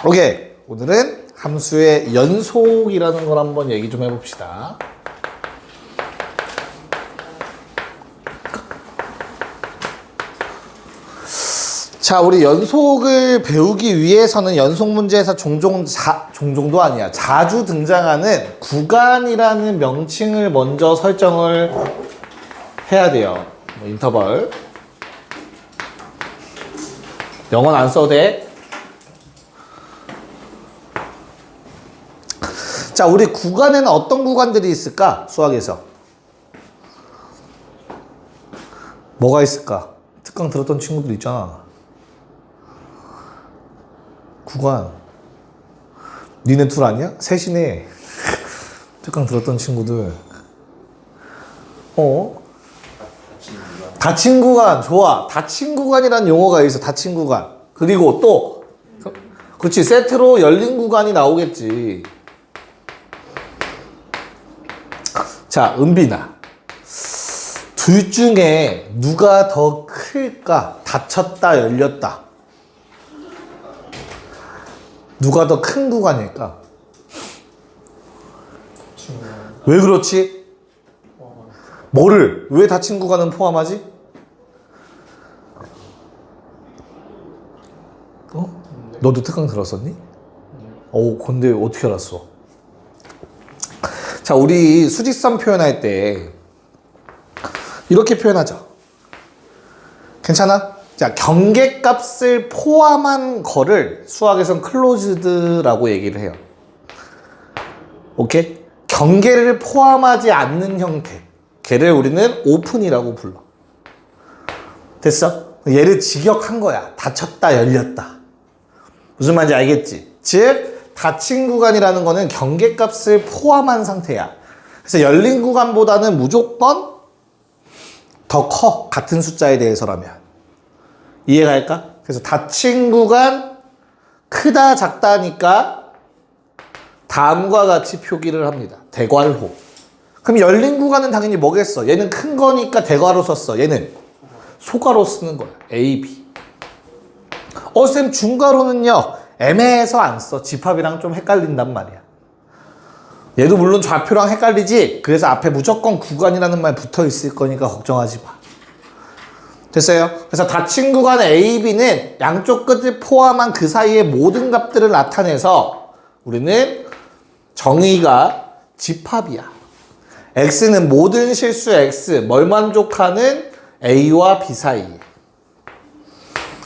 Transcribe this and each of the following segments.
오케이. 오늘은 함수의 연속이라는 걸 한번 얘기 좀 해봅시다. 자, 우리 연속을 배우기 위해서는 연속 문제에서 종종도 아니야. 자주 등장하는 구간이라는 명칭을 먼저 설정을 해야 돼요. 뭐 인터벌. 영어는 안 써도 돼. 자, 우리 구간에는 어떤 구간들이 있을까? 수학에서. 뭐가 있을까? 특강 들었던 친구들 있잖아. 구간. 니네 둘 아니야? 셋이네. 특강 들었던 친구들. 닫힌 구간. 좋아. 닫힌 구간이라는 용어가 있어. 닫힌 구간. 그리고 또 그렇지. 세트로 열린 구간이 나오겠지. 자, 은빈아. 둘 중에 누가 더 클까? 닫혔다, 열렸다. 누가 더 큰 구간일까? 왜 그렇지? 뭐를? 왜 닫힌 구간은 포함하지? 너도 특강 들었었니? 근데 어떻게 알았어? 자, 우리 수직선 표현할 때 이렇게 표현하자. 괜찮아? 자, 경계값을 포함한 거를 수학에선 클로즈드라고 얘기를 해요. 오케이? 경계를 포함하지 않는 형태. 걔를 우리는 오픈이라고 불러. 됐어? 얘를 직역한 거야. 닫혔다, 열렸다. 무슨 말인지 알겠지? 즉, 닫힌 구간이라는 거는 경계값을 포함한 상태야. 그래서 열린 구간보다는 무조건 더 커. 같은 숫자에 대해서라면. 이해가 할까? 그래서 닫힌 구간 크다 작다니까 다음과 같이 표기를 합니다. 대괄호. 그럼 열린 구간은 당연히 뭐겠어? 얘는 큰 거니까 대괄호 썼어. 얘는 소괄호 쓰는 거야. A, B. 쌤 중괄호는요. 애매해서 안 써. 집합이랑 좀 헷갈린단 말이야. 얘도 물론 좌표랑 헷갈리지. 그래서 앞에 무조건 구간이라는 말 붙어 있을 거니까 걱정하지 마. 됐어요? 그래서 닫힌 구간 A, B는 양쪽 끝을 포함한 그 사이의 모든 값들을 나타내서 우리는 정의가 집합이야. X는 모든 실수 X, 뭘 만족하는 A와 B 사이에.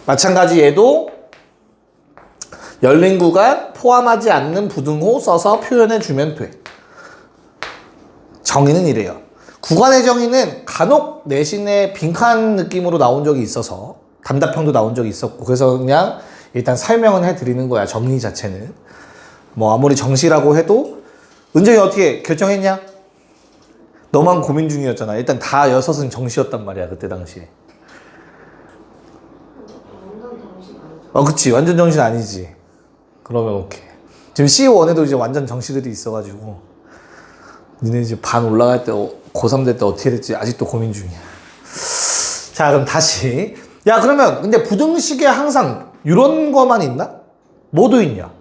마찬가지 얘도 열린 구간 포함하지 않는 부등호 써서 표현해주면 돼. 정의는 이래요. 구간의 정의는 간혹 내신에 빈칸 느낌으로 나온 적이 있어서 단답형도 나온 적이 있었고 그래서 그냥 일단 설명은 해드리는 거야. 정의 자체는. 뭐 아무리 정시라고 해도 은정이 어떻게 결정했냐? 너만 고민 중이었잖아. 일단 다 여섯은 정시였단 말이야. 그때 당시에. 완전 정신 아니죠? 그치. 완전 정신 아니지. 그러면 오케이. 지금 C1에도 이제 완전 정시들이 있어가지고 니네 이제 반 올라갈 때 고3 될 때 어떻게 될지 아직도 고민 중이야. 자, 그럼 다시. 야, 그러면 근데 부등식에 항상 이런 거만 있나? 뭐도 있냐?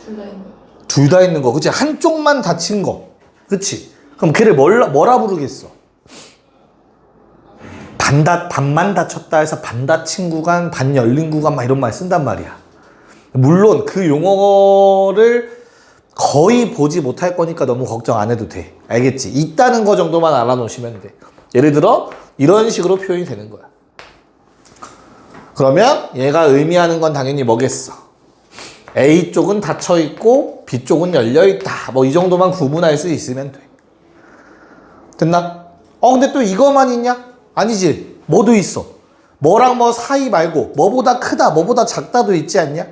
둘 다 있는. 둘 다 있는 거. 그치? 한쪽만 닫힌 거. 그치? 그럼 걔를 뭐라 부르겠어? 반만 닫혔다 해서 반 닫힌 구간, 반 열린 구간 막 이런 말 쓴단 말이야. 물론 그 용어를 거의 보지 못할 거니까 너무 걱정 안 해도 돼. 알겠지? 있다는 거 정도만 알아놓으시면 돼. 예를 들어 이런 식으로 표현이 되는 거야. 그러면 얘가 의미하는 건 당연히 뭐겠어? A 쪽은 닫혀 있고 B 쪽은 열려 있다. 뭐 이 정도만 구분할 수 있으면 돼. 됐나? 근데 또 이거만 있냐? 아니지. 뭐도 있어. 뭐랑 뭐 사이 말고 뭐보다 크다, 뭐보다 작다도 있지 않냐?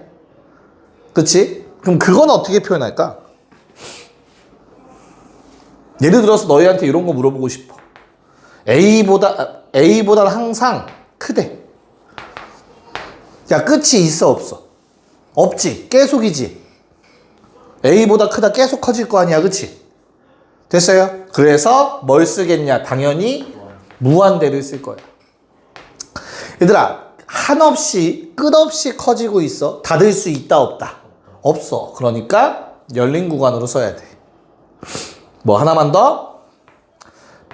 그치? 그럼 그건 어떻게 표현할까? 예를 들어서 너희한테 이런 거 물어보고 싶어. A보다 항상 크대. 야, 끝이 있어, 없어? 없지. 계속이지. A보다 크다 계속 커질 거 아니야, 그치? 됐어요? 그래서 뭘 쓰겠냐? 당연히 무한대를 쓸 거야. 얘들아, 한없이 끝없이 커지고 있어? 닫을 수 있다 없다? 없어. 그러니까 열린 구간으로 써야 돼. 뭐 하나만 더?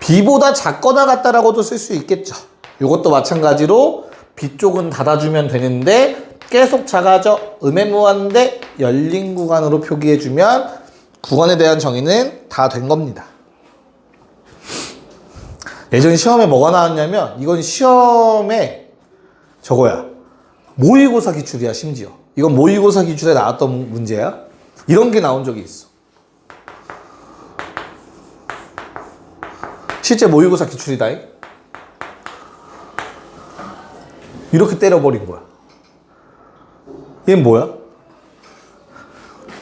B보다 작거나 같다라고도 쓸 수 있겠죠. 이것도 마찬가지로 B 쪽은 닫아주면 되는데 계속 작아져 의매무한데 열린 구간으로 표기해주면 구간에 대한 정의는 다 된 겁니다. 예전 시험에 뭐가 나왔냐면 이건 시험에 저거야. 모의고사 기출이야 심지어. 이건 모의고사 기출에 나왔던 문제야. 이런 게 나온 적이 있어. 실제 모의고사 기출이다. 이렇게 때려버린 거야. 얘는 뭐야?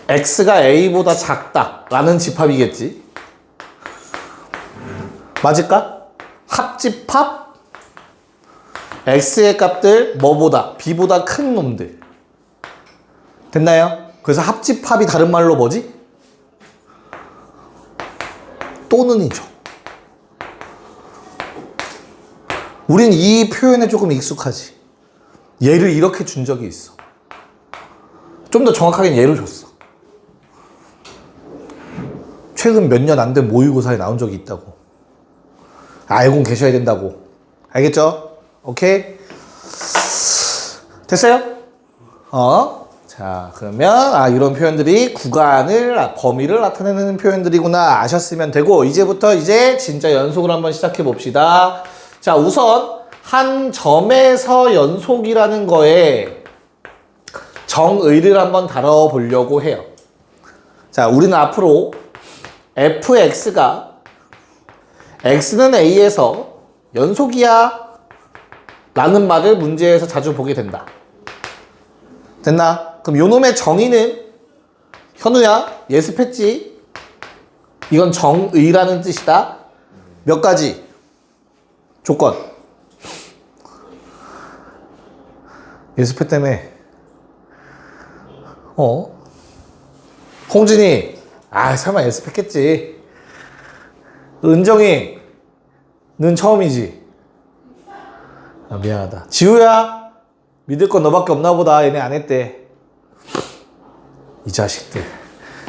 X가 A보다 작다라는 집합이겠지. 맞을까? 합집합 X의 값들 뭐보다? B보다 큰 놈들. 됐나요? 그래서 합집합이 다른 말로 뭐지? 또는이죠. 우린 이 표현에 조금 익숙하지. 얘를 이렇게 준 적이 있어. 좀 더 정확하게 예를 줬어. 최근 몇 년 안 된 모의고사에 나온 적이 있다고. 알고 계셔야 된다고. 알겠죠? 오케이? 됐어요? 자, 그러면 이런 표현들이 구간을, 범위를 나타내는 표현들이구나 아셨으면 되고, 이제부터 진짜 연속을 한번 시작해 봅시다. 자, 우선 한 점에서 연속이라는 거에 정의를 한번 다뤄보려고 해요. 자, 우리는 앞으로 fx가 x는 a에서 연속이야 라는 말을 문제에서 자주 보게 된다. 됐나? 그럼 요놈의 정의는 현우야 예습했지? 이건 정의라는 뜻이다. 몇 가지 조건 예습했다며. 홍진이 설마 예습했겠지. 은정이 는 처음이지. 미안하다. 지우야 믿을 건 너밖에 없나 보다. 얘네 안 했대. 이 자식들.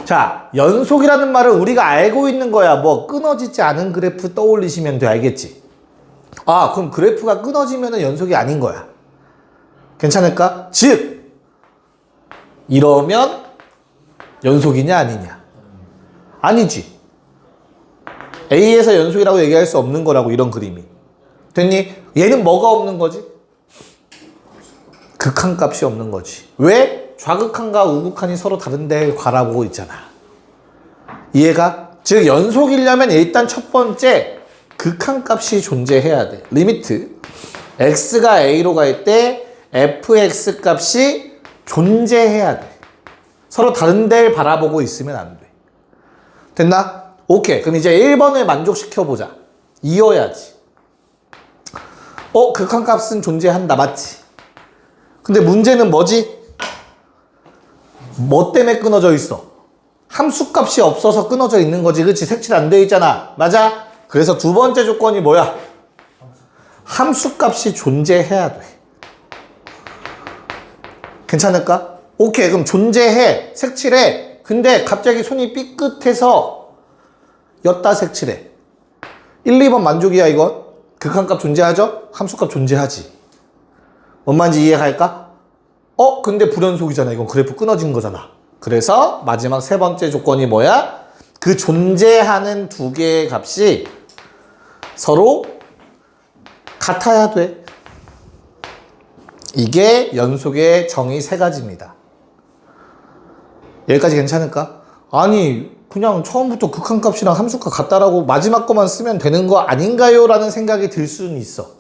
자, 연속이라는 말은 우리가 알고 있는 거야. 뭐 끊어지지 않은 그래프 떠올리시면 돼. 알겠지? 그럼 그래프가 끊어지면 연속이 아닌 거야. 괜찮을까? 즉 이러면 연속이냐 아니냐? 아니지. A에서 연속이라고 얘기할 수 없는 거라고. 이런 그림이 됐니? 얘는 뭐가 없는 거지? 극한값이 없는 거지. 왜? 좌극한과 우극한이 서로 다른 데를 바라보고 있잖아. 이해가? 즉 연속이려면 일단 첫 번째 극한값이 존재해야 돼. 리미트 x가 a로 갈 때 fx 값이 존재해야 돼. 서로 다른 데를 바라보고 있으면 안 돼. 됐나? 오케이. 그럼 이제 1번을 만족시켜보자. 이어야지. 극한값은 존재한다. 맞지? 근데 문제는 뭐지? 뭐 때문에 끊어져 있어? 함수값이 없어서 끊어져 있는 거지. 그치? 색칠 안 돼 있잖아. 맞아? 그래서 두 번째 조건이 뭐야? 함수값이 존재해야 돼. 괜찮을까? 오케이. 그럼 존재해. 색칠해. 근데 갑자기 손이 삐끗해서 였다 색칠해. 1, 2번 만족이야 이건. 극한값 존재하죠? 함수값 존재하지. 뭔 말인지 이해갈까? 근데 불연속이잖아. 이건 그래프 끊어진 거잖아. 그래서 마지막 세 번째 조건이 뭐야? 그 존재하는 두 개의 값이 서로 같아야 돼. 이게 연속의 정의 세 가지입니다. 여기까지 괜찮을까? 아니 그냥 처음부터 극한값이랑 함수값 같다라고 마지막 거만 쓰면 되는 거 아닌가요? 라는 생각이 들 수는 있어.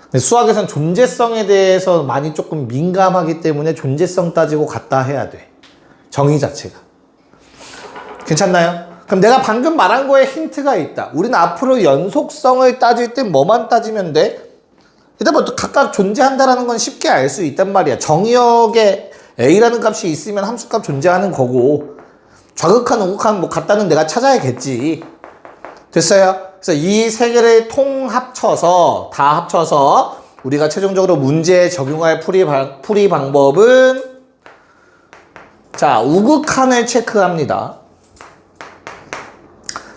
근데 수학에선 존재성에 대해서 많이 조금 민감하기 때문에 존재성 따지고 같다 해야 돼. 정의 자체가. 괜찮나요? 그럼 내가 방금 말한 거에 힌트가 있다. 우리는 앞으로 연속성을 따질 땐 뭐만 따지면 돼? 일단 뭐 각각 존재한다라는 건 쉽게 알 수 있단 말이야. 정의역에 a라는 값이 있으면 함수값 존재하는 거고, 좌극한, 우극한 뭐 같다는 내가 찾아야겠지. 됐어요? 그래서 이 세 개를 다 합쳐서 우리가 최종적으로 문제에 적용할 풀이 방법은 자, 우극한을 체크합니다.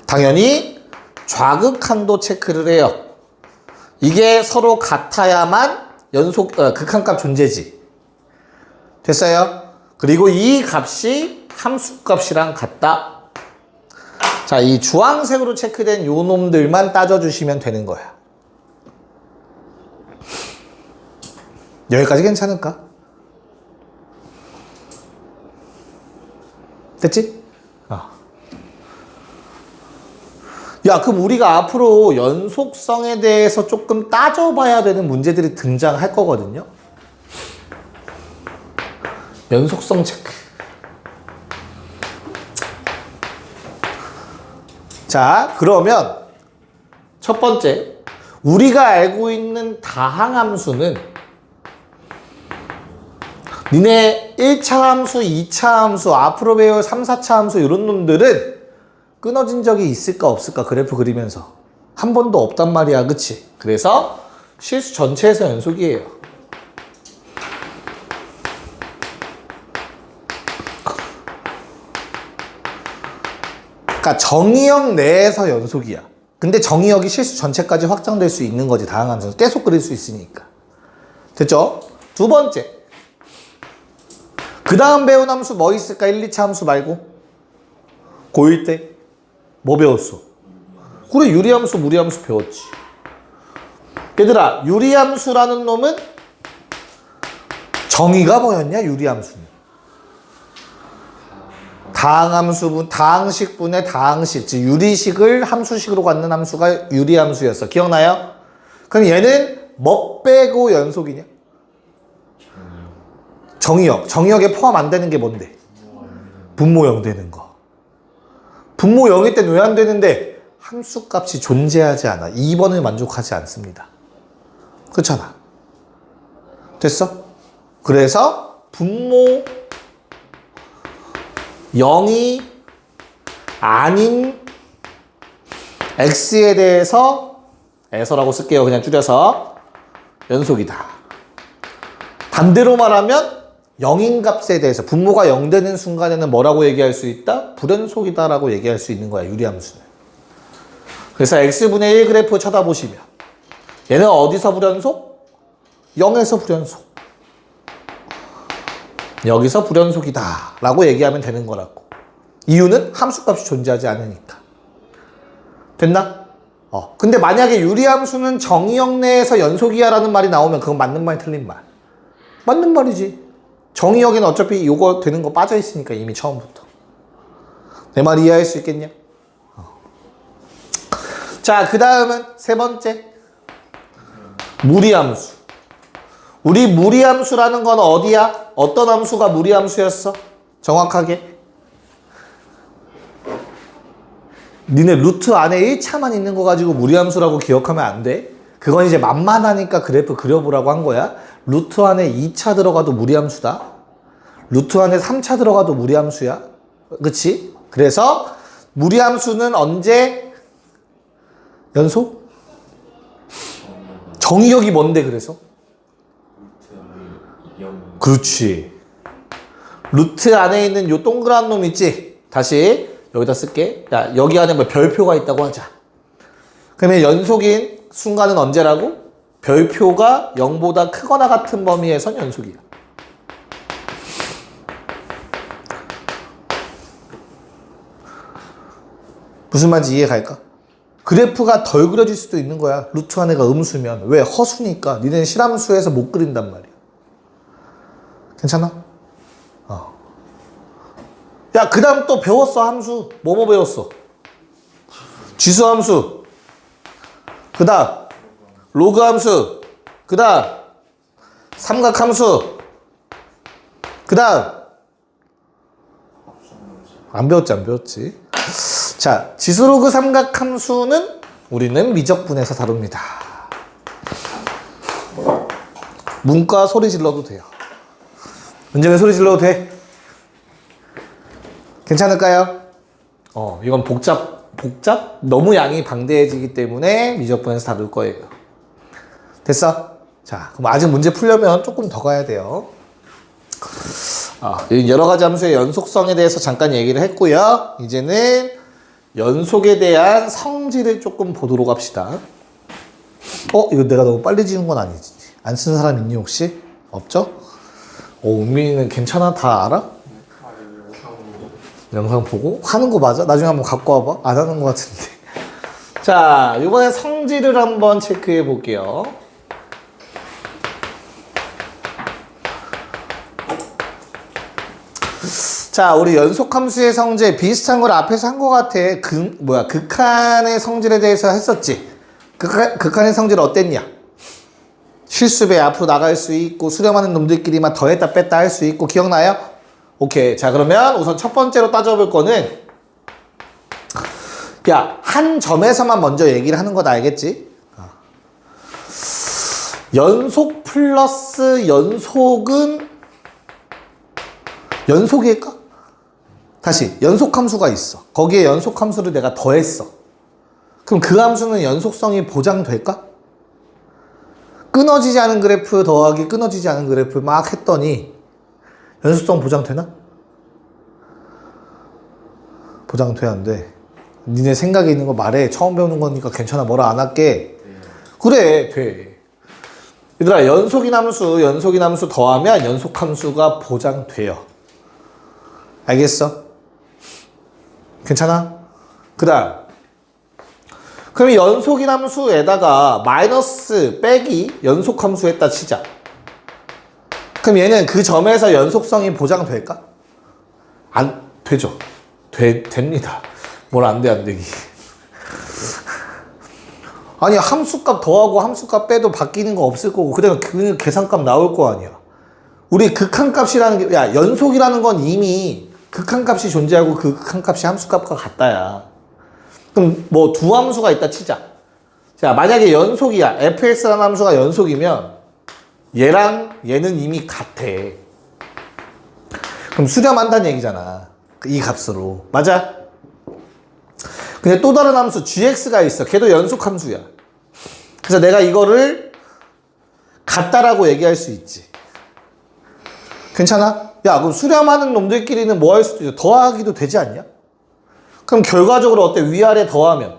당연히 좌극한도 체크를 해요. 이게 서로 같아야만 극한값 존재지. 됐어요? 그리고 이 값이 함수값이랑 같다. 자, 이 주황색으로 체크된 요 놈들만 따져주시면 되는 거야. 여기까지 괜찮을까? 됐지? 야, 그럼 우리가 앞으로 연속성에 대해서 조금 따져봐야 되는 문제들이 등장할 거거든요. 연속성 체크. 자, 그러면 첫 번째, 우리가 알고 있는 다항함수는 니네 1차 함수, 2차 함수, 앞으로 배울 3, 4차 함수 이런 놈들은 끊어진 적이 있을까 없을까 그래프 그리면서 한 번도 없단 말이야. 그치? 그래서 실수 전체에서 연속이에요. 그러니까 정의역 내에서 연속이야. 근데 정의역이 실수 전체까지 확장될 수 있는 거지. 다항함수 계속 그릴 수 있으니까. 됐죠? 두 번째, 그 다음 배운 함수 뭐 있을까? 1, 2차 함수 말고 고1 때 뭐 배웠어? 그래, 유리함수, 무리함수 배웠지. 얘들아, 유리함수라는 놈은 정의가 뭐였냐? 유리함수는 다항식분의 다항식, 즉 유리식을 함수식으로 갖는 함수가 유리함수였어. 기억나요? 그럼 얘는 뭐 빼고 연속이냐? 정의역에 포함 안 되는 게 뭔데? 분모 0 되는 거. 분모 0일 땐 왜 안 되는데? 함수값이 존재하지 않아. 2번을 만족하지 않습니다. 그렇잖아. 됐어? 그래서 분모 0이 아닌 x에 대해서 에서라고 쓸게요. 그냥 줄여서 연속이다. 반대로 말하면 0인 값에 대해서 분모가 0 되는 순간에는 뭐라고 얘기할 수 있다? 불연속이다 라고 얘기할 수 있는 거야, 유리함수는. 그래서 x분의 1 그래프 쳐다보시면 얘는 어디서 불연속? 0에서 불연속. 여기서 불연속이다 라고 얘기하면 되는 거라고. 이유는 함수값이 존재하지 않으니까. 됐나? 근데 만약에 유리함수는 정의역 내에서 연속이야 라는 말이 나오면 그건 맞는 말 틀린 말? 맞는 말이지. 정의역에는 어차피 요거 되는 거 빠져 있으니까 이미 처음부터. 내 말 이해할 수 있겠냐? 자, 그 다음은 세 번째, 무리함수. 우리 무리함수라는 건 어디야? 어떤 함수가 무리함수였어? 정확하게 니네 루트 안에 1차만 있는 거 가지고 무리함수라고 기억하면 안 돼. 그건 이제 만만하니까 그래프 그려보라고 한 거야. 루트 안에 2차 들어가도 무리함수다. 루트 안에 3차 들어가도 무리함수야. 그치? 그래서 무리함수는 언제 연속? 정의역이 뭔데 그래서? 그렇지. 루트 안에 있는 요 동그란 놈 있지? 다시 여기다 쓸게. 야, 여기 안에 뭐 별표가 있다고 하자. 그러면 연속인 순간은 언제라고? 별표가 0보다 크거나 같은 범위에선 연속이야. 무슨 말인지 이해 갈까? 그래프가 덜 그려질 수도 있는 거야. 루트 안에가 음수면. 왜? 허수니까. 니네는 실함수에서 못 그린단 말이야. 괜찮아? 야, 그 다음 또 배웠어, 함수. 뭐뭐 배웠어? 지수함수. 그 다음 로그 함수. 그 다음 삼각함수. 그 다음 안 배웠지. 자, 지수로그 삼각함수는 우리는 미적분에서 다룹니다. 문과 소리 질러도 돼요. 문제는 소리 질러도 돼. 괜찮을까요? 이건 복잡? 너무 양이 방대해지기 때문에 미적분에서 다룰 거예요. 됐어? 자, 그럼 아직 문제 풀려면 조금 더 가야 돼요. 여러 가지 함수의 연속성에 대해서 잠깐 얘기를 했고요. 이제는 연속에 대한 성질을 조금 보도록 합시다. 이거 내가 너무 빨리 지운 건 아니지? 안 쓴 사람 있니 혹시? 없죠? 은민이는 괜찮아? 다 알아? 영상 보고? 하는 거 맞아? 나중에 한번 갖고 와봐. 안 하는 거 같은데. 자, 이번에 성질을 한번 체크해 볼게요. 자, 우리 연속함수의 성질 비슷한 걸 앞에서 한 것 같아. 극한의 성질에 대해서 했었지. 극한의 성질 어땠냐? 실수배 앞으로 나갈 수 있고 수렴하는 놈들끼리만 더했다 뺐다 할 수 있고 기억나요? 오케이. 자, 그러면 우선 첫 번째로 따져볼 거는 한 점에서만 먼저 얘기를 하는 거 알겠지? 연속 플러스 연속은 연속일까? 다시 연속함수가 있어. 거기에 연속함수를 내가 더했어. 그럼 그 함수는 연속성이 보장될까? 끊어지지 않은 그래프 더하기 끊어지지 않은 그래프 막 했더니 연속성 보장되나? 보장돼 안 돼? 니네 생각에 있는 거 말해. 처음 배우는 거니까 괜찮아. 뭐라 안 할게. 그래 돼. 얘들아 연속인 함수 더하면 연속함수가 보장돼요. 알겠어? 괜찮아? 그 다음 그럼 연속인 함수에다가 마이너스 빼기 연속함수 했다 치자. 그럼 얘는 그 점에서 연속성이 보장될까? 안 되죠. 됩니다. 뭘 안 돼, 안 되기. 아니 함수값 더하고 함수값 빼도 바뀌는 거 없을 거고 그대로 그 계산값 나올 거 아니야. 우리 극한값이라는 게 연속이라는 건 이미 극한값이 존재하고 그 극한값이 함수값과 같다야. 그럼 뭐 두 함수가 있다 치자. 자, 만약에 연속이야. fx라는 함수가 연속이면 얘랑 얘는 이미 같아. 그럼 수렴한다는 얘기잖아. 이 값으로. 맞아? 근데 또 다른 함수 gx가 있어. 걔도 연속 함수야. 그래서 내가 이거를 같다라고 얘기할 수 있지. 괜찮아? 그럼 수렴하는 놈들끼리는 뭐 할 수도 있어. 더하기도 되지 않냐? 그럼 결과적으로 어때? 위아래 더하면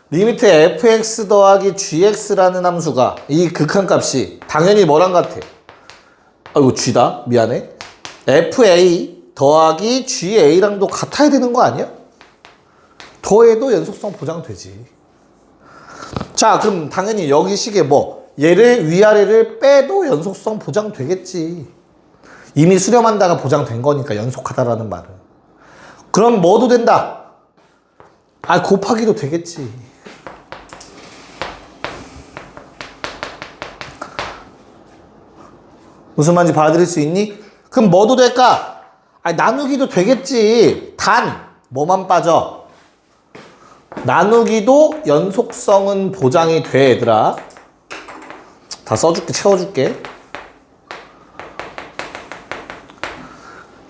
리미트 fx 더하기 gx라는 함수가 이 극한값이 당연히 뭐랑 같아? 아이고 g다. 미안해. fa 더하기 ga랑도 같아야 되는 거 아니야? 더해도 연속성 보장되지. 자, 그럼 당연히 여기 식에 얘를 위아래를 빼도 연속성 보장되겠지. 이미 수렴한다가 보장된 거니까 연속하다라는 말은. 그럼 뭐도 된다. 곱하기도 되겠지. 무슨 말인지 받아들일 수 있니? 그럼 뭐도 될까? 나누기도 되겠지. 단 뭐만 빠져? 나누기도 연속성은 보장이 돼, 얘들아. 다 써줄게, 채워줄게.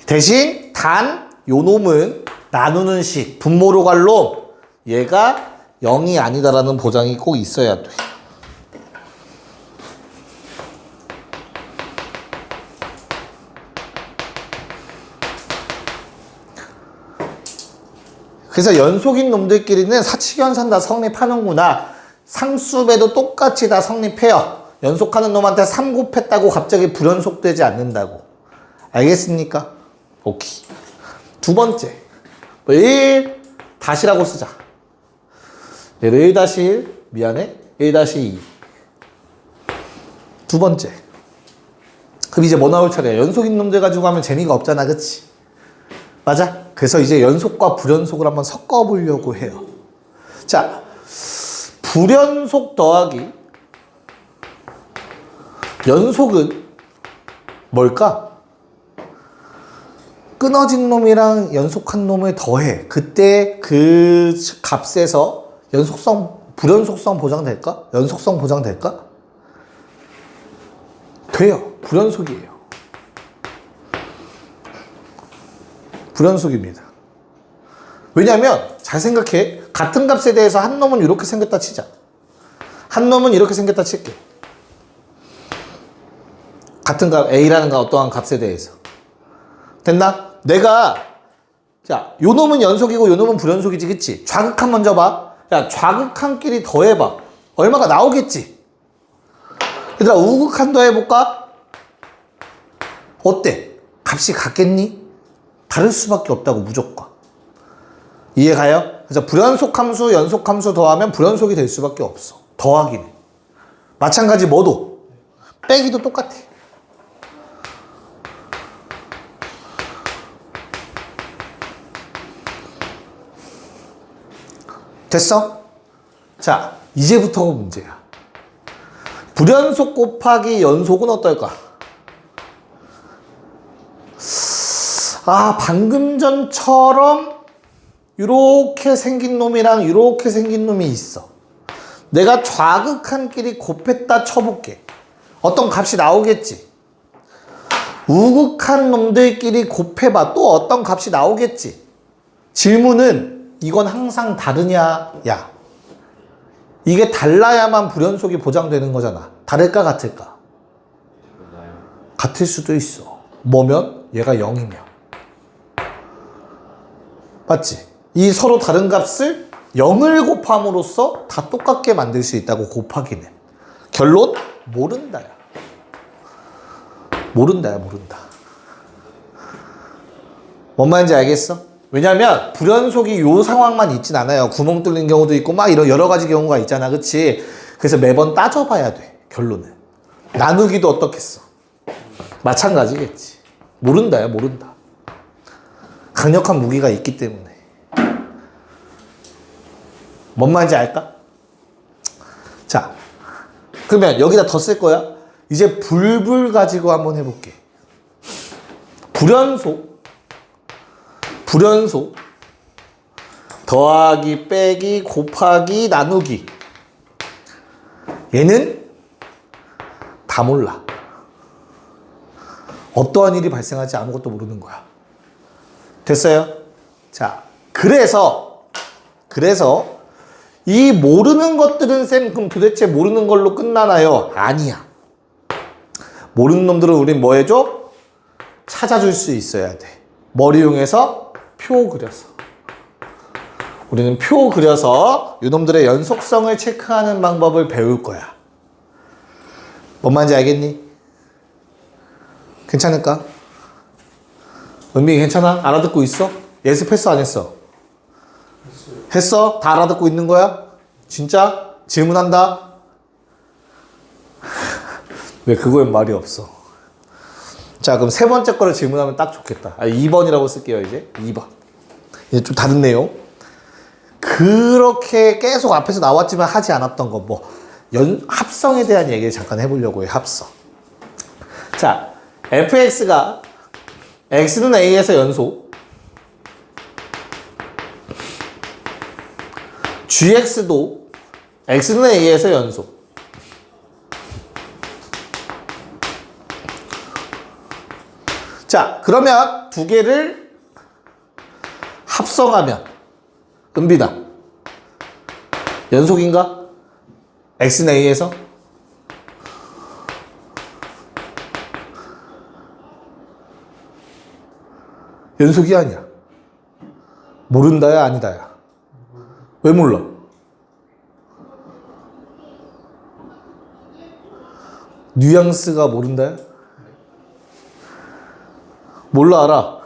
대신 단 요 놈은 나누는 식, 분모로 갈 놈, 얘가 0이 아니다라는 보장이 꼭 있어야 돼. 그래서 연속인 놈들끼리는 사칙연산 다 성립하는구나. 상수배도 똑같이 다 성립해요. 연속하는 놈한테 3 곱했다고 갑자기 불연속되지 않는다고. 알겠습니까? 오케이. 두 번째 1 다시라고 쓰자. 얘를 1-1 미안해 1-2 두 번째. 그럼 이제 뭐 나올 차례야? 연속인 놈들 가지고 하면 재미가 없잖아, 그치? 맞아? 그래서 이제 연속과 불연속을 한번 섞어보려고 해요. 자, 불연속 더하기 연속은 뭘까? 끊어진 놈이랑 연속한 놈을 더해. 그때 그 값에서 불연속성 보장될까? 연속성 보장될까? 돼요. 불연속이에요. 불연속입니다. 왜냐면 잘 생각해. 같은 값에 대해서 한 놈은 이렇게 생겼다 치자. 한 놈은 이렇게 생겼다 칠게. 같은 값 A라는 어떠한 값에 대해서. 됐나? 내가 자, 요 놈은 연속이고 요 놈은 불연속이지, 그치? 좌극한 먼저 봐. 야, 좌극한끼리 더해봐. 얼마가 나오겠지? 얘들아, 우극한 더해볼까? 어때? 값이 같겠니? 다를 수밖에 없다고, 무조건. 이해가요? 그래서 불연속함수, 연속함수 더하면 불연속이 될 수밖에 없어. 더하기는. 마찬가지 뭐도. 빼기도 똑같아. 됐어? 자, 이제부터가 문제야. 불연속 곱하기 연속은 어떨까? 아, 방금 전처럼 이렇게 생긴 놈이랑 이렇게 생긴 놈이 있어. 내가 좌극한끼리 곱했다 쳐볼게. 어떤 값이 나오겠지. 우극한 놈들끼리 곱해봐. 또 어떤 값이 나오겠지. 질문은 이건 항상 다르냐? 야, 이게 달라야만 불연속이 보장되는 거잖아. 다를까 같을까? 같을 수도 있어. 뭐면? 얘가 0이면. 맞지? 이 서로 다른 값을 0을 곱함으로써 다 똑같게 만들 수 있다고, 곱하기는. 결론? 모른다야. 모른다야, 모른다. 뭔 말인지 알겠어? 왜냐면 불연속이 요 상황만 있진 않아요. 구멍 뚫린 경우도 있고 막 이런 여러 가지 경우가 있잖아, 그치? 그래서 매번 따져봐야 돼, 결론을. 나누기도 어떻겠어? 마찬가지겠지. 모른다야, 모른다. 강력한 무기가 있기 때문에. 뭔 말인지 알까? 자, 그러면 여기다 더 쓸 거야. 이제 불불 가지고 한번 해볼게. 불연속 더하기 빼기 곱하기 나누기. 얘는 다 몰라. 어떠한 일이 발생할지 아무것도 모르는 거야. 됐어요? 자, 그래서 이 모르는 것들은 쌤 그럼 도대체 모르는 걸로 끝나나요? 아니야. 모르는 놈들은 우린 뭐 해줘? 찾아줄 수 있어야 돼. 머리 이용해서 표 그려서. 우리는 표 그려서 이놈들의 연속성을 체크하는 방법을 배울 거야. 뭔 말인지 알겠니? 괜찮을까? 은빈이 괜찮아? 알아듣고 있어? 예습했어, 안 했어? 했어? 다 알아듣고 있는 거야? 진짜? 질문한다? 왜 그거엔 말이 없어? 자, 그럼 세 번째 거를 질문하면 딱 좋겠다. 2번이라고 쓸게요, 이제. 2번. 이제 좀 다른 내용. 그렇게 계속 앞에서 나왔지만 하지 않았던 거, 뭐, 합성에 대한 얘기를 잠깐 해보려고 해요, 합성. 자, fx가, x는 a에서 연속, gx도 x는 a에서 연속. 자, 그러면 두 개를 합성하면, 은빈아, 연속인가? x는 a에서? 연속이 아니야. 모른다야, 아니다야? 왜 몰라? 뉘앙스가 모른다야? 몰라, 알아?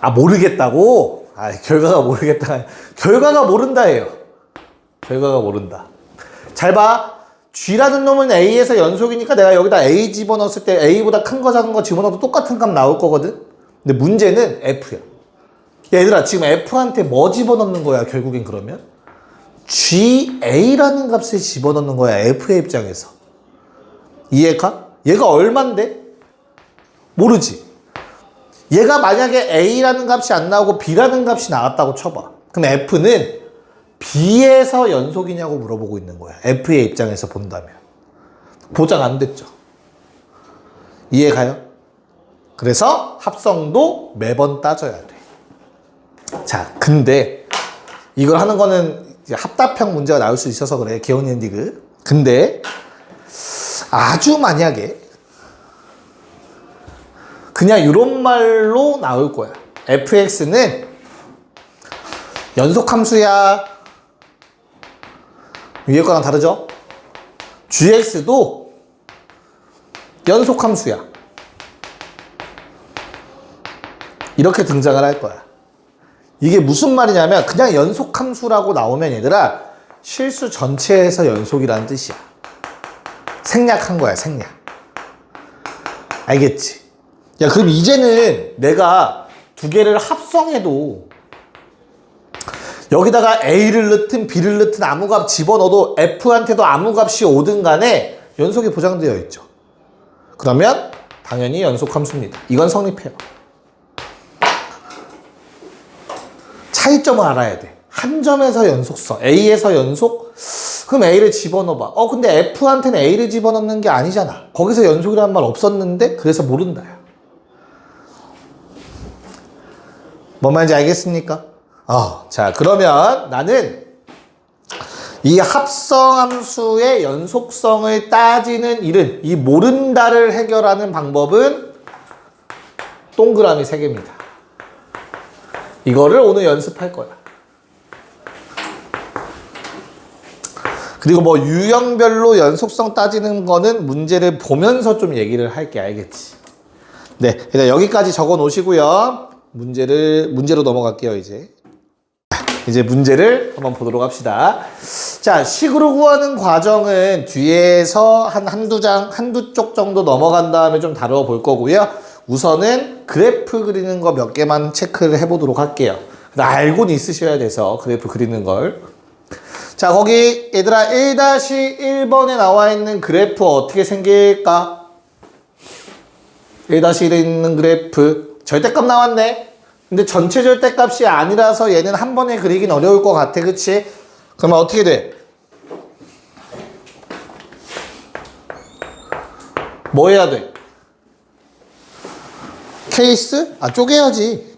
아, 모르겠다고? 아, 결과가 모르겠다. 결과가 모른다예요. 결과가 모른다. 잘 봐. G라는 놈은 A에서 연속이니까 내가 여기다 A 집어넣었을 때 A보다 큰 거 작은 거 집어넣어도 똑같은 값 나올 거거든? 근데 문제는 F야. 얘들아, 지금 F한테 뭐 집어넣는 거야, 결국엔 그러면? GA라는 값을 집어넣는 거야, F의 입장에서. 이해가? 얘가 얼만데? 모르지. 얘가 만약에 A라는 값이 안 나오고 B라는 값이 나왔다고 쳐봐. 그럼 F는 B에서 연속이냐고 물어보고 있는 거야. F의 입장에서 본다면. 보장 안 됐죠. 이해가요? 그래서 합성도 매번 따져야 돼. 자, 근데 이걸 하는 거는 이제 합답형 문제가 나올 수 있어서 그래. 기억니은 디귿. 근데 아주 만약에 그냥 이런 말로 나올 거야. fx는 연속함수야. 위에 거랑 다르죠? gx도 연속함수야. 이렇게 등장을 할 거야. 이게 무슨 말이냐면 그냥 연속함수라고 나오면 얘들아 실수 전체에서 연속이라는 뜻이야. 생략한 거야, 생략. 알겠지? 야, 그럼 이제는 내가 두 개를 합성해도 여기다가 A를 넣든 B를 넣든 아무 값 집어넣어도 F한테도 아무 값이 오든 간에 연속이 보장되어 있죠. 그러면 당연히 연속함수입니다. 이건 성립해요. 차이점을 알아야 돼. 한 점에서 연속성, A에서 연속? 그럼 A를 집어넣어봐. 근데 F한테는 A를 집어넣는 게 아니잖아. 거기서 연속이라는 말 없었는데 그래서 모른다. 뭔 말인지 알겠습니까? 자, 그러면 나는 이 합성함수의 연속성을 따지는 일은 이 모른다를 해결하는 방법은 동그라미 3개입니다. 이거를 오늘 연습할 거야. 그리고 뭐 유형별로 연속성 따지는 거는 문제를 보면서 좀 얘기를 할게. 알겠지? 네, 일단 여기까지 적어 놓으시고요. 문제로 넘어갈게요, 이제. 이제 문제를 한번 보도록 합시다. 자, 식으로 구하는 과정은 뒤에서 한두 쪽 정도 넘어간 다음에 좀 다뤄볼 거고요. 우선은 그래프 그리는 거 몇 개만 체크를 해보도록 할게요. 알고는 있으셔야 돼서 그래프 그리는 걸. 자, 거기 얘들아 1-1번에 나와 있는 그래프 어떻게 생길까? 1-1에 있는 그래프 절대값 나왔네. 근데 전체 절대값이 아니라서 얘는 한 번에 그리긴 어려울 것 같아. 그치? 그러면 어떻게 돼? 뭐 해야 돼? 케이스? 쪼개야지.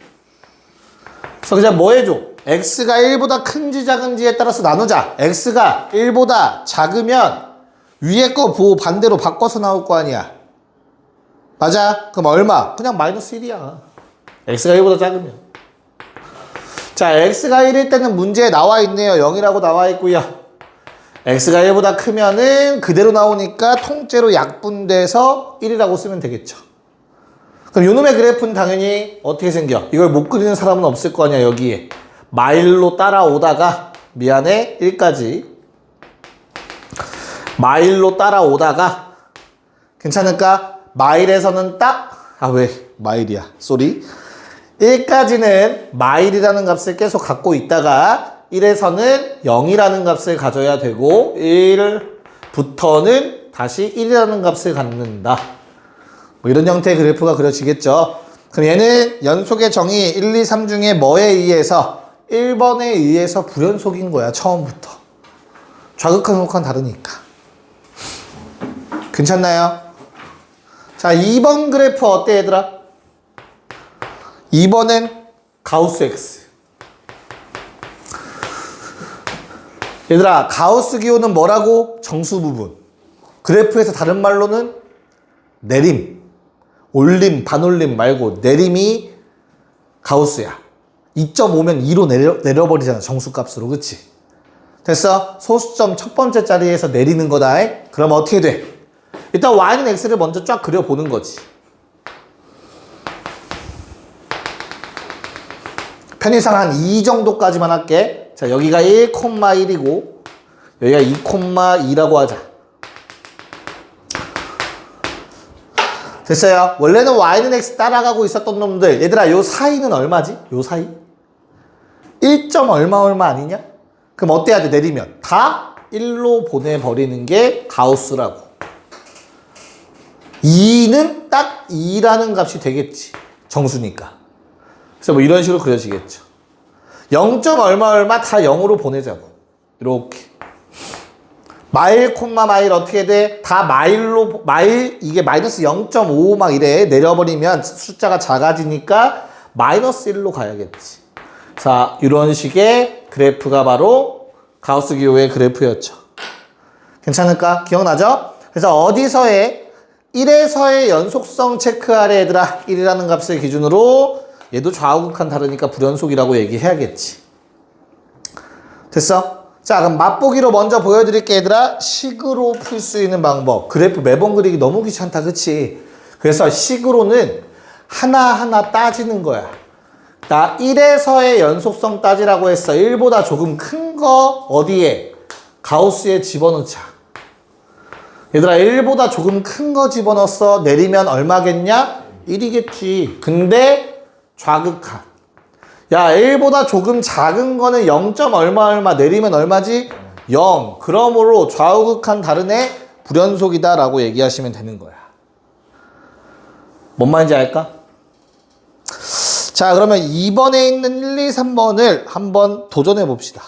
그래서 그냥 뭐 해줘? x가 1보다 큰지 작은지에 따라서 나누자. x가 1보다 작으면 위에 거 보고 반대로 바꿔서 나올 거 아니야. 맞아? 그럼 얼마? 그냥 마이너스 1이야. x가 1보다 작으면. 자, x가 1일 때는 문제에 나와 있네요. 0이라고 나와 있고요. x가 1보다 크면은 그대로 나오니까 통째로 약분돼서 1이라고 쓰면 되겠죠. 그럼 요놈의 그래프는 당연히 어떻게 생겨? 이걸 못 그리는 사람은 없을 거 아니야, 여기에. 마일로 따라오다가, 미안해, 1까지. 마일로 따라오다가, 괜찮을까? 마일에서는 딱, 왜? 마일이야. 쏘리. 1까지는 마일이라는 값을 계속 갖고 있다가, 1에서는 0이라는 값을 가져야 되고, 1부터는 다시 1이라는 값을 갖는다. 뭐 이런 형태의 그래프가 그려지겠죠. 그럼 얘는 연속의 정의 1, 2, 3 중에 뭐에 의해서 1번에 의해서 불연속인 거야. 처음부터. 좌극한 속한 다르니까. 괜찮나요? 자, 2번 그래프 어때 얘들아? 2번은 가우스 X. 얘들아, 가우스 기호는 뭐라고? 정수 부분. 그래프에서 다른 말로는 내림. 올림, 반올림 말고 내림이 가우스야. 2.5면 2로 내려버리잖아. 정수값으로. 그치? 됐어? 소수점 첫 번째 자리에서 내리는 거다. 그럼 어떻게 돼? 일단 y는 x를 먼저 쫙 그려보는 거지. 편의상 한 2 정도까지만 할게. 자, 여기가 1,1이고 여기가 2,2라고 하자. 됐어요? 원래는 y는 x 따라가고 있었던 놈들, 얘들아 요 사이는 얼마지? 요 사이? 1점 얼마 아니냐? 그럼 어때야 돼? 내리면 다 1로 보내버리는 게 가우스라고. 2는 딱 2라는 값이 되겠지. 정수니까. 그래서 뭐 이런 식으로 그려지겠죠. 0. 얼마 다 0으로 보내자고. 이렇게. 마일, 마일 어떻게 돼? 다 마일로, 이게 마이너스 0.5 막 이래. 내려버리면 숫자가 작아지니까 마이너스 1로 가야겠지. 자, 이런 식의 그래프가 바로 가우스 기호의 그래프였죠. 괜찮을까? 기억나죠? 그래서 어디서의 1에서의 연속성 체크하래 얘들아. 1이라는 값을 기준으로 얘도 좌우극한 다르니까 불연속이라고 얘기해야겠지. 됐어? 자, 그럼 맛보기로 먼저 보여드릴게 얘들아. 식으로 풀 수 있는 방법. 그래프 매번 그리기 너무 귀찮다, 그치? 그래서 식으로는 하나하나 따지는 거야. 나 1에서의 연속성 따지라고 했어. 1보다 조금 큰 거 어디에? 가우스에 집어넣자. 얘들아 1보다 조금 큰 거 집어넣었어. 내리면 얼마겠냐? 1이겠지. 근데 좌극한. 야 1보다 조금 작은 거는 0. 얼마 내리면 얼마지? 0. 그러므로 좌우극한 다른 애 불연속이다 라고 얘기하시면 되는 거야. 뭔 말인지 알까? 자 그러면 2번에 있는 1, 2, 3번을 한번 도전해 봅시다.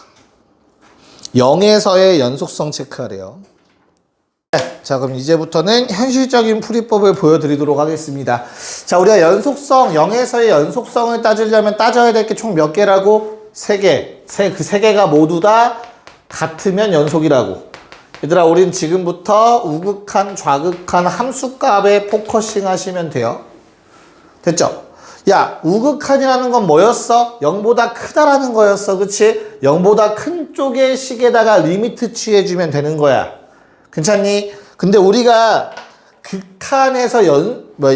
0에서의 연속성 체크하래요. 자 그럼 이제부터는 현실적인 풀이법을 보여드리도록 하겠습니다. 자 우리가 연속성 0에서의 연속성을 따지려면 따져야 될 게 총 몇 개라고? 3개. 그 3개가 모두 다 같으면 연속이라고. 얘들아 우린 지금부터 우극한 좌극한 함수값에 포커싱 하시면 돼요. 됐죠? 야 우극한이라는 건 뭐였어? 0보다 크다라는 거였어. 그치? 0보다 큰 쪽의 식에다가 리미트 취해주면 되는 거야. 괜찮니? 근데 우리가 극한에서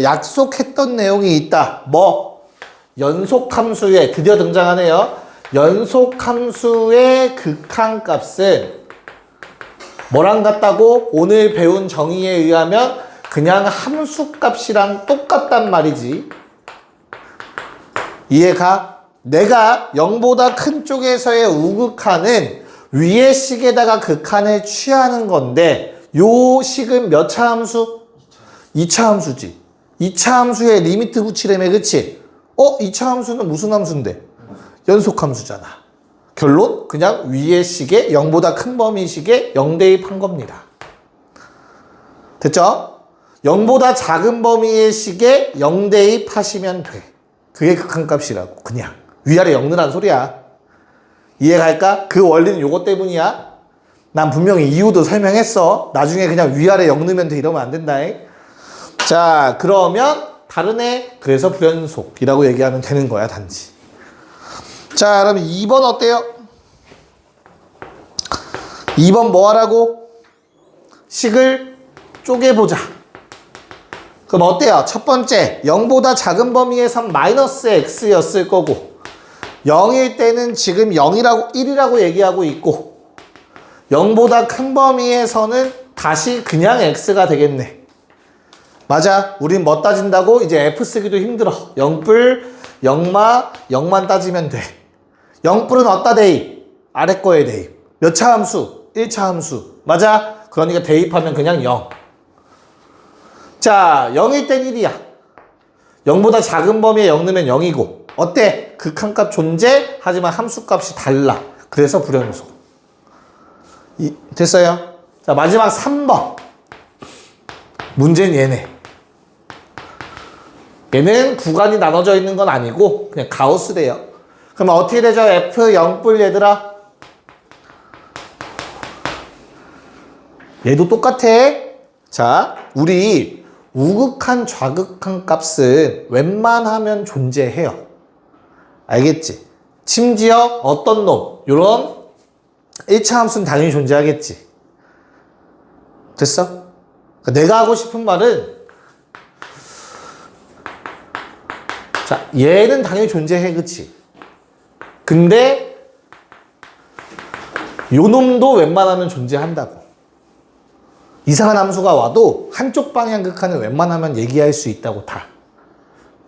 약속했던 내용이 있다. 뭐? 연속함수에 드디어 등장하네요. 연속함수의 극한값은 뭐랑 같다고? 오늘 배운 정의에 의하면 그냥 함수값이랑 똑같단 말이지. 이해가? 내가 0보다 큰 쪽에서의 우극한은 위의 식에다가 극한을 취하는 건데 요 식은 몇 차 함수? 2차 함수지. 2차 함수에 리미트 붙이려면 그치? 2차 함수는 무슨 함수인데? 연속함수잖아. 결론? 그냥 위의 식에 0보다 큰 범위 식에 0 대입한 겁니다. 됐죠? 0보다 작은 범위의 식에 0 대입하시면 돼. 그게 극한값이라고. 그냥 위아래 0 넣으란 소리야. 이해갈까? 그 원리는 요거 때문이야. 난 분명히 이유도 설명했어. 나중에 그냥 위아래 0 넣으면 돼 이러면 안 된다. 자 그러면 다른 애 그래서 불연속이라고 얘기하면 되는 거야 단지. 자 그럼 2번 어때요? 2번 뭐 하라고? 식을 쪼개보자. 그럼 어때요? 첫 번째 0보다 작은 범위에선 마이너스 x였을 거고 0일 때는 지금 0이라고 1이라고 얘기하고 있고 0보다 큰 범위에서는 다시 그냥 x가 되겠네. 맞아. 우린 뭐 따진다고? 이제 f 쓰기도 힘들어. 0뿔, 0마, 0만 따지면 돼. 0뿔은 어디다 대입? 아래 거에 대입. 몇 차 함수? 1차 함수. 맞아. 그러니까 대입하면 그냥 0. 자, 0일 땐 1이야. 0보다 작은 범위에 0 넣으면 0이고 어때? 극한값 존재? 하지만 함수값이 달라. 그래서 불연속. 됐어요? 자 마지막 3번 문제는 얘는 구간이 나눠져 있는 건 아니고 그냥 가우스래요. 그럼 어떻게 되죠? F 0뿔 얘들아 얘도 똑같아. 자 우리 우극한 좌극한 값은 웬만하면 존재해요. 알겠지? 심지어 어떤 놈 요런 1차 함수는 당연히 존재하겠지. 됐어? 그러니까 내가 하고 싶은 말은 자 얘는 당연히 존재해. 그치? 근데 요 놈도 웬만하면 존재한다고. 이상한 함수가 와도 한쪽 방향 극한은 웬만하면 얘기할 수 있다고 다.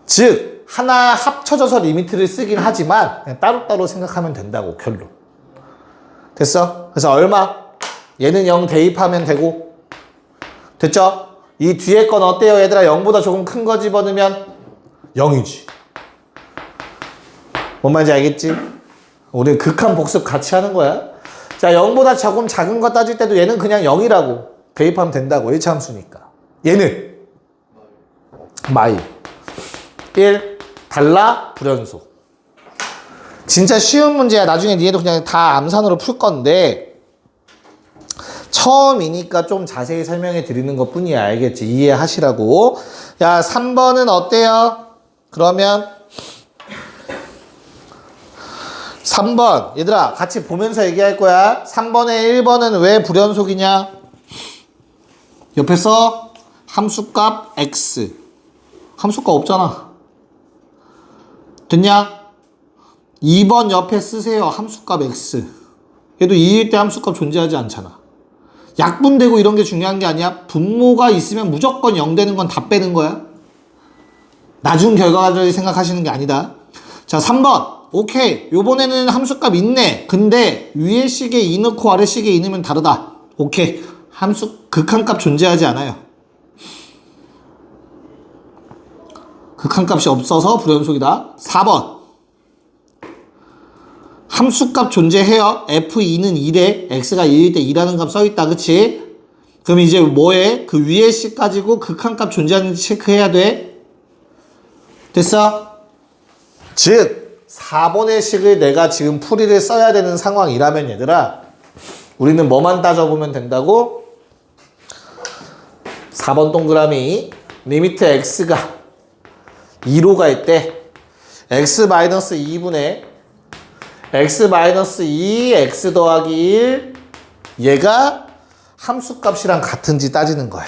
즉 하나 합쳐져서 리미트를 쓰긴 하지만 그냥 따로따로 생각하면 된다고 결론. 됐어? 그래서 얼마? 얘는 0 대입하면 되고 됐죠? 이 뒤에 건 어때요 얘들아? 0보다 조금 큰 거 집어넣으면 0이지. 뭔 말인지 알겠지? 우리 극한 복습 같이 하는 거야. 자 0보다 조금 작은 거 따질 때도 얘는 그냥 0이라고 대입하면 된다고. 1차 함수니까. 얘는 마이 1 달라 불연속. 진짜 쉬운 문제야. 나중에 니네도 그냥 다 암산으로 풀 건데 처음이니까 좀 자세히 설명해 드리는 것 뿐이야. 알겠지? 이해하시라고. 야, 3번은 어때요? 그러면 3번 얘들아 같이 보면서 얘기할 거야. 3번에 1번은 왜 불연속이냐? 옆에 써 함수값 x. 함수값 없잖아. 됐냐? 2번 옆에 쓰세요. 함수값 x. 얘도 2일 때 함수값 존재하지 않잖아. 약분되고 이런 게 중요한 게 아니야. 분모가 있으면 무조건 0 되는 건 다 빼는 거야. 나중 결과를 생각하시는 게 아니다. 자, 3번. 오케이. 요번에는 함수값 있네. 근데 위에 식에 2 넣고 아래 식에 2 넣으면 다르다. 오케이. 극한값 존재하지 않아요. 극한값이 없어서 불연속이다. 4번. 함수값 존재해요. f2는 2래. x가 1일 때 2라는 값 써있다. 그치? 그럼 이제 뭐해? 그 위에 식 가지고 극한값 존재하는지 체크해야 돼. 됐어? 즉 4번의 식을 내가 지금 풀이를 써야 되는 상황이라면 얘들아 우리는 뭐만 따져보면 된다고? 4번 동그라미 리미트 x가 2로 갈 때 x-2분의 x-2 x 더하기 1 얘가 함수값이랑 같은지 따지는 거야.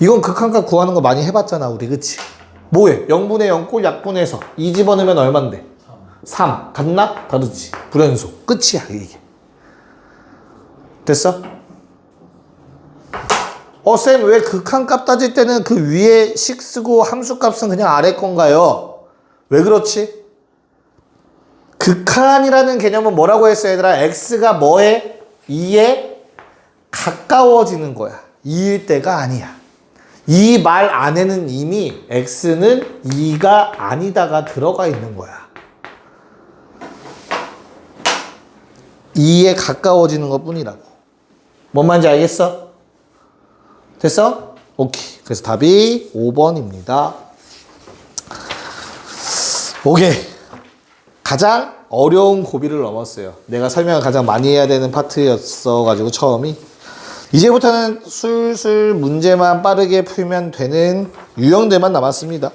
이건 극한값 구하는 거 많이 해봤잖아 우리. 그치? 뭐해? 0분의 0 꼴 약분해서 2 집어넣으면 얼만데? 3. 같나? 다르지. 불연속. 끝이야 이게. 됐어? 쌤 왜 극한값 따질 때는 그 위에 식 쓰고 함수값은 그냥 아래 건가요? 왜 그렇지? 극한이라는 개념은 뭐라고 했어 얘들아? x가 뭐에? 2에 가까워지는 거야. 2일 때가 아니야. 이 말 안에는 이미 x는 2가 아니다가 들어가 있는 거야. 2에 가까워지는 것 뿐이라고. 뭔 말인지 알겠어? 됐어? 오케이. 그래서 답이 5번입니다. 오케이. 가장 어려운 고비를 넘었어요. 내가 설명을 가장 많이 해야 되는 파트였어가지고 처음이. 이제부터는 술술 문제만 빠르게 풀면 되는 유형들만 남았습니다.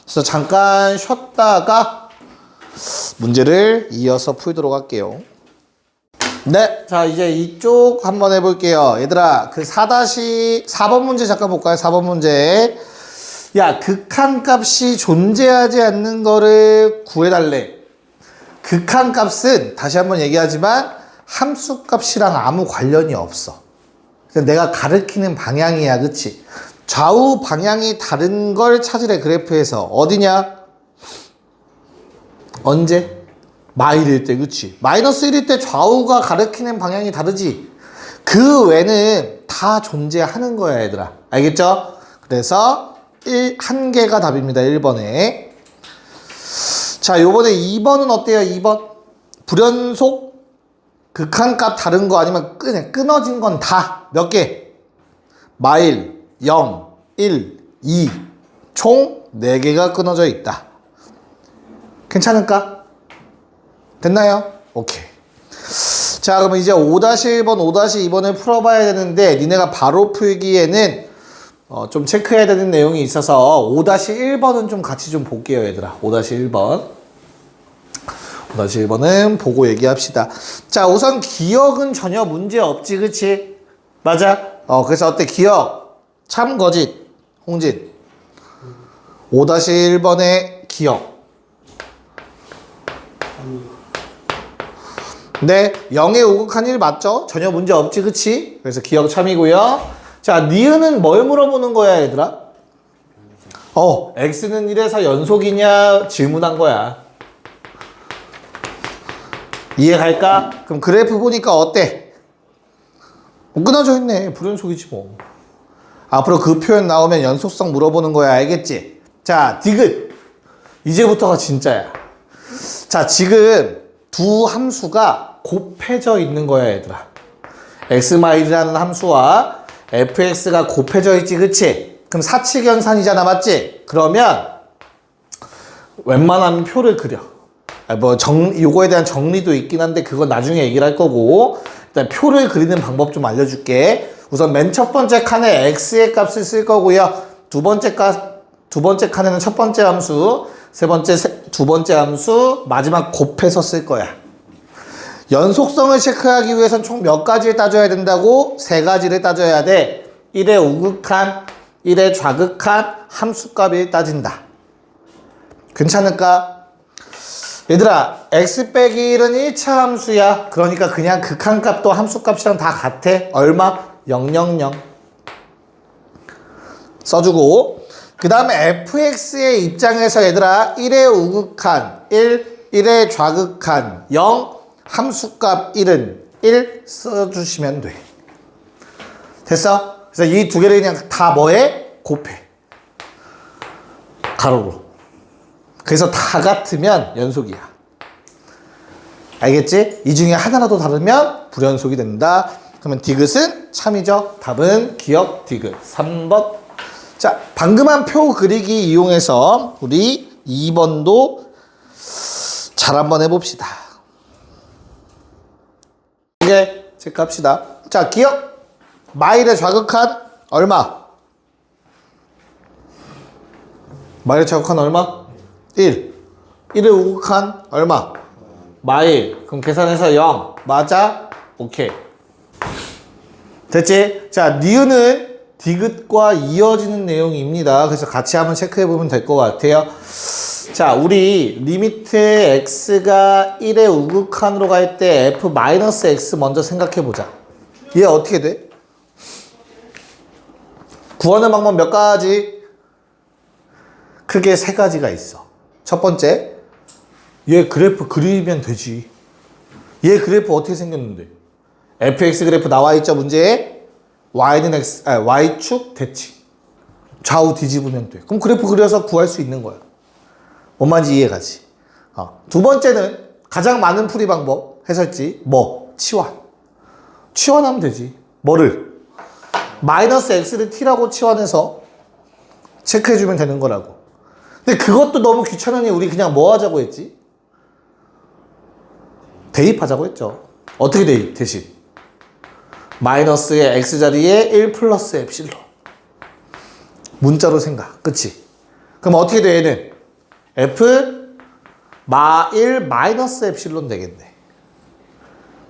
그래서 잠깐 쉬었다가 문제를 이어서 풀도록 할게요. 네, 자 이제 이쪽 한번 해볼게요. 얘들아 그 4-4번 문제 잠깐 볼까요? 4번 문제. 야, 극한값이 존재하지 않는 거를 구해달래. 극한값은 다시 한번 얘기하지만 함수값이랑 아무 관련이 없어. 내가 가리키는 방향이야. 그치? 좌우 방향이 다른 걸 찾으래. 그래프에서 어디냐? 언제? 마일일 때. 그치? 마이너스 1일 때 좌우가 가리키는 방향이 다르지. 그 외는 다 존재하는 거야 얘들아. 알겠죠? 그래서 한 개가 답입니다. 1번에. 자, 요번에 2번은 어때요? 2번. 불연속 극한값 다른 거 아니면 끊어진 건 다 몇 개? 마일, 0, 1, 2 총 4개가 끊어져 있다. 괜찮을까? 됐나요? 오케이. 자, 그럼 이제 5-1번, 5-2번을 풀어봐야 되는데 니네가 바로 풀기에는 좀 체크해야 되는 내용이 있어서 5-1번은 좀 같이 좀 볼게요 얘들아. 5-1번 5-1번은 보고 얘기합시다. 자, 우선 기억은 전혀 문제 없지. 그치? 맞아? 그래서 어때? 기억 참 거짓. 홍진 5-1번의 기억. 네, 0의 오극한 1 맞죠? 전혀 문제 없지. 그치? 그래서 기억 참이고요. 자, 니은은 뭘 물어보는 거야 얘들아? x는 1에서 연속이냐 질문한 거야. 이해갈까? 그럼 그래프 보니까 어때? 끊어져 있네. 불연속이지 뭐. 앞으로 그 표현 나오면 연속성 물어보는 거야. 알겠지? 자, 디귿. 이제부터가 진짜야. 자, 지금 두 함수가 곱해져 있는 거야 얘들아. x마일이라는 함수와 fx가 곱해져 있지. 그치? 그럼 사칙연산이잖아. 맞지? 그러면 웬만하면 표를 그려. 요거에 대한 정리도 있긴 한데 그건 나중에 얘기를 할 거고, 일단 표를 그리는 방법 좀 알려줄게. 우선 맨 첫 번째 칸에 x의 값을 쓸 거고요. 두 번째 칸에는 첫 번째 함수, 두 번째 함수, 마지막 곱해서 쓸 거야. 연속성을 체크하기 위해선 총 몇 가지를 따져야 된다고? 세 가지를 따져야 돼. 1의 우극한, 1의 좌극한, 함수값을 따진다. 괜찮을까? 얘들아, x 빼기 1은 1차 함수야. 그러니까 그냥 극한값도 함수값이랑 다 같아. 얼마? 000 써주고, 그 다음에 fx의 입장에서 얘들아 1의 우극한 1의 좌극한 0, 함수값 1은 1 써주시면 돼. 됐어? 그래서 이 두 개를 그냥 다 뭐해? 곱해. 가로로. 그래서 다 같으면 연속이야. 알겠지? 이 중에 하나라도 다르면 불연속이 된다. 그러면 디귿은 참이죠. 답은 기억 디귿 3번. 자, 방금 한 표 그리기 이용해서 우리 2번도 잘 한번 해봅시다. 이게 체크합시다. 자, 기억. 마일의 좌극한 얼마? 마일의 좌극한 얼마? 1. 1의 우극한 얼마? 마일. 그럼 계산해서 0. 맞아? 오케이. 됐지? 자, 니은은 디귿과 이어지는 내용입니다. 그래서 같이 한번 체크해보면 될 것 같아요. 자, 우리 리미트 x가 1의 우극한으로 갈 때 f-x 먼저 생각해보자. 얘 어떻게 돼? 구하는 방법 몇 가지? 크게 세 가지가 있어. 첫 번째, 얘 그래프 그리면 되지. 얘 그래프 어떻게 생겼는데? fx 그래프 나와있죠, 문제에? y는 y축 대칭. 좌우 뒤집으면 돼. 그럼 그래프 그려서 구할 수 있는 거야. 뭔 말인지 이해가지? 두 번째는 가장 많은 풀이 방법, 해설지, 치환. 치환하면 되지. 뭐를? 마이너스 x를 t라고 치환해서 체크해주면 되는 거라고. 근데 그것도 너무 귀찮으니 우리 그냥 뭐 하자고 했지? 대입하자고 했죠. 어떻게 대입? 대신 마이너스의 x자리에 1 플러스 엡실론. 문자로 생각. 그치? 그럼 어떻게 돼 얘는? f 마 1 마이너스 엡실론 되겠네.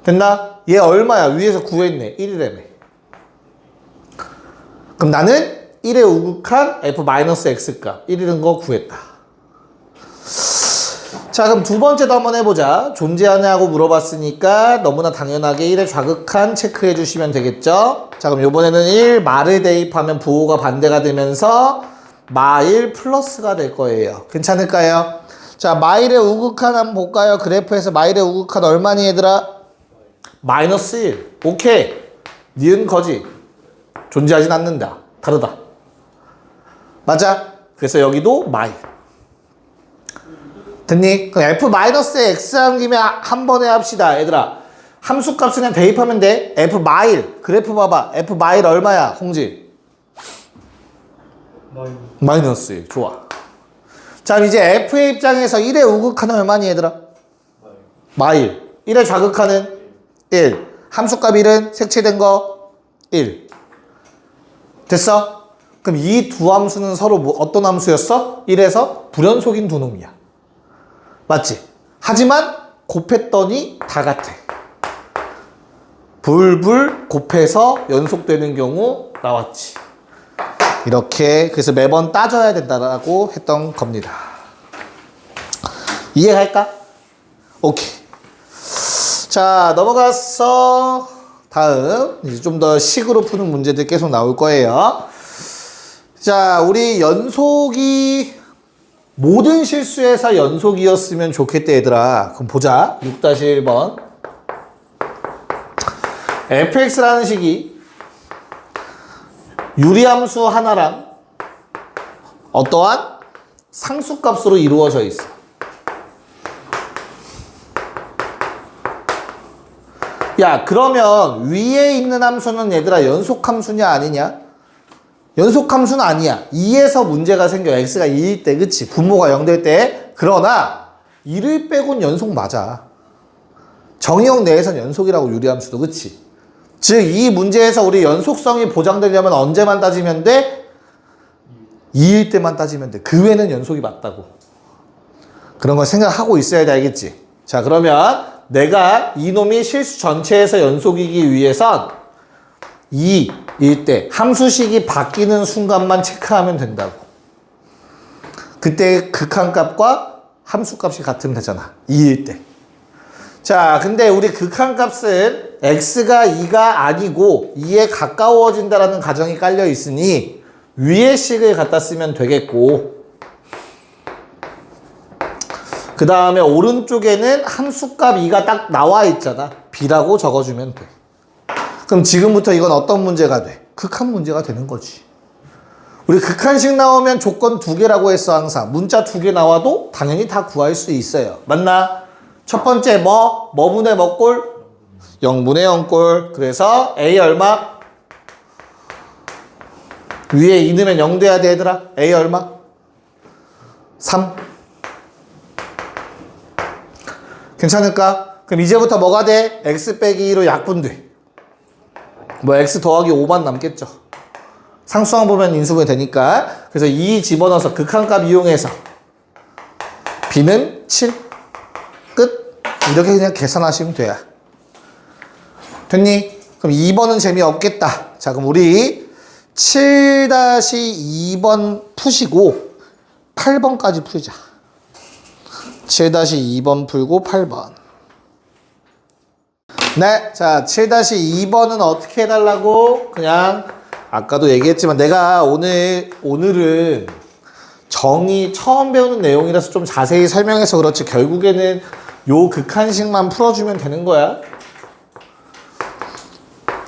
됐나? 얘 얼마야? 위에서 구했네. 1이라며. 그럼 나는 1의 우극한 f 마이너스 x값 1이라는 거 구했다. 자, 그럼 두 번째도 한번 해보자. 존재하냐고 물어봤으니까 너무나 당연하게 1의 좌극한 체크해 주시면 되겠죠. 자, 그럼 이번에는 1 마를 대입하면 부호가 반대가 되면서 마 1 플러스가 될 거예요. 괜찮을까요? 자, 마일의 우극한 한번 볼까요? 그래프에서 마일의 우극한 얼마니 얘들아? 마이너스 1. 오케이. 니은 거지. 존재하진 않는다. 다르다. 맞아? 그래서 여기도 마일. 됐니? 그럼 f-x 한 김에 한 번에 합시다. 얘들아, 함수값 그냥 대입하면 돼. f 마일. 그래프 봐봐. f 마일 얼마야, 홍지? 마이너스 1. 좋아. 자, 이제 f의 입장에서 1의 우극한은 얼마니 얘들아? 마일. 1의 좌극한은 1. 함수값 1은 색칠된 거 1. 됐어? 그럼 이 두 함수는 서로 어떤 함수였어? 1에서 불연속인 두 놈이야. 맞지? 하지만 곱했더니 다 같아. 불불 곱해서 연속되는 경우 나왔지. 이렇게 그래서 매번 따져야 된다고 했던 겁니다. 이해갈까? 오케이. 자, 넘어가서 다음 이제 좀 더 식으로 푸는 문제들 계속 나올 거예요. 자, 우리 연속이 모든 실수에서 연속이었으면 좋겠다 얘들아. 그럼 보자. 6-1번 fx라는 식이 유리함수 하나랑 어떠한 상수값으로 이루어져 있어. 야, 그러면 위에 있는 함수는 얘들아 연속함수냐 아니냐? 연속함수는 아니야. 2에서 문제가 생겨. x가 2일 때, 그치? 분모가 0 될 때. 그러나 1을 빼곤 연속 맞아. 정의역 내에선 연속이라고 유리함수도, 그치? 즉 이 문제에서 우리 연속성이 보장되려면 언제만 따지면 돼? 2일 때만 따지면 돼. 그 외에는 연속이 맞다고. 그런 걸 생각하고 있어야 돼, 알겠지? 자, 그러면 내가 이놈이 실수 전체에서 연속이기 위해선 2일 때 함수식이 바뀌는 순간만 체크하면 된다고. 그때 극한값과 함수값이 같으면 되잖아. 2일 때. 자, 근데 우리 극한값은 x가 2가 아니고 2에 가까워진다라는 가정이 깔려 있으니 위의 식을 갖다 쓰면 되겠고, 그 다음에 오른쪽에는 함수값 2가 딱 나와 있잖아. b라고 적어주면 돼. 그럼 지금부터 이건 어떤 문제가 돼? 극한 문제가 되는 거지. 우리 극한식 나오면 조건 2개라고 했어, 항상. 문자 2개 나와도 당연히 다 구할 수 있어요. 맞나? 첫 번째 뭐분의 뭐 꼴? 0분의 0꼴. 그래서 a 얼마? 위에 2 넣으면 0 돼야 돼, 얘들아. a 얼마? 3. 괜찮을까? 그럼 이제부터 뭐가 돼? x 빼기 2로 약분돼. 뭐 x 더하기 5만 남겠죠. 상수항 보면 인수분해 되니까. 그래서 2 집어넣어서 극한값 이용해서 b는 7. 끝. 이렇게 그냥 계산하시면 돼요. 됐니? 그럼 2번은 재미없겠다. 자, 그럼 우리 7-2번 푸시고 8번까지 풀자. 7-2번 풀고 8번. 네, 자, 7-2번은 어떻게 해달라고? 그냥 아까도 얘기했지만 내가 오늘은 정의 처음 배우는 내용이라서 좀 자세히 설명해서 그렇지, 결국에는 요 극한식만 풀어주면 되는 거야.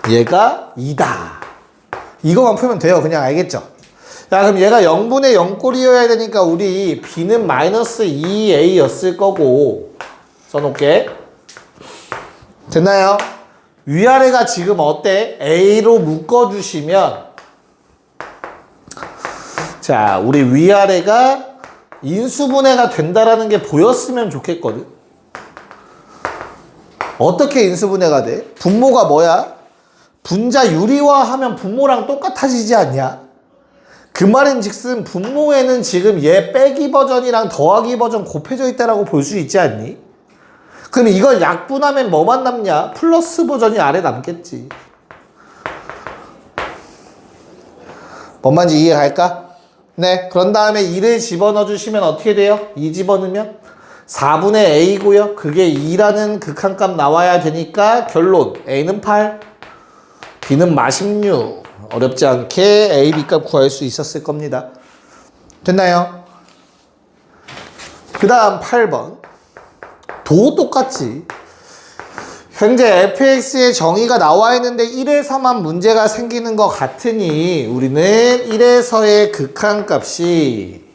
얘가 2다. 이거만 풀면 돼요. 그냥 알겠죠? 자, 그럼 얘가 0분의 0꼴이어야 되니까 우리 b는 마이너스 2a였을 거고, 써놓을게. 됐나요? 위아래가 지금 어때? a로 묶어주시면, 자, 우리 위아래가 인수분해가 된다라는 게 보였으면 좋겠거든. 어떻게 인수분해가 돼? 분모가 뭐야? 분자 유리화하면 분모랑 똑같아지지 않냐? 그 말인즉슨 분모에는 지금 얘 빼기 버전이랑 더하기 버전 곱해져 있다라고 볼 수 있지 않니? 그럼 이걸 약분하면 뭐만 남냐? 플러스 버전이 아래 남겠지. 뭔 말인지 이해갈까? 네, 그런 다음에 2를 집어넣어 주시면 어떻게 돼요? 2 집어넣으면 4분의 a고요. 그게 2라는 극한값 나와야 되니까 결론 a는 8, b는 -16. 어렵지 않게 a, b 값 구할 수 있었을 겁니다. 됐나요? 그 다음 8번. 도 똑같지. 현재 fx의 정의가 나와 있는데 1에서만 문제가 생기는 것 같으니 우리는 1에서의 극한값이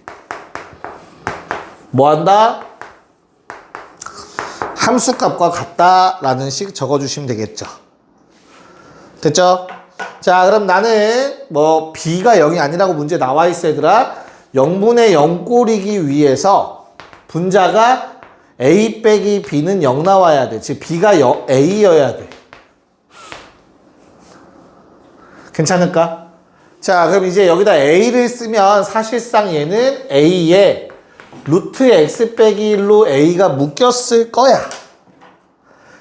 뭐한다? 함수값과 같다라는 식 적어주시면 되겠죠. 됐죠? 자, 그럼 나는 뭐 b가 0이 아니라고 문제 나와 있어, 얘들아. 0분의 0꼴이기 위해서 분자가 a 빼기 b는 0 나와야 돼. 즉 b가 a여야 돼. 괜찮을까? 자, 그럼 이제 여기다 a를 쓰면 사실상 얘는 a에 루트 x 빼기 1로 a가 묶였을 거야.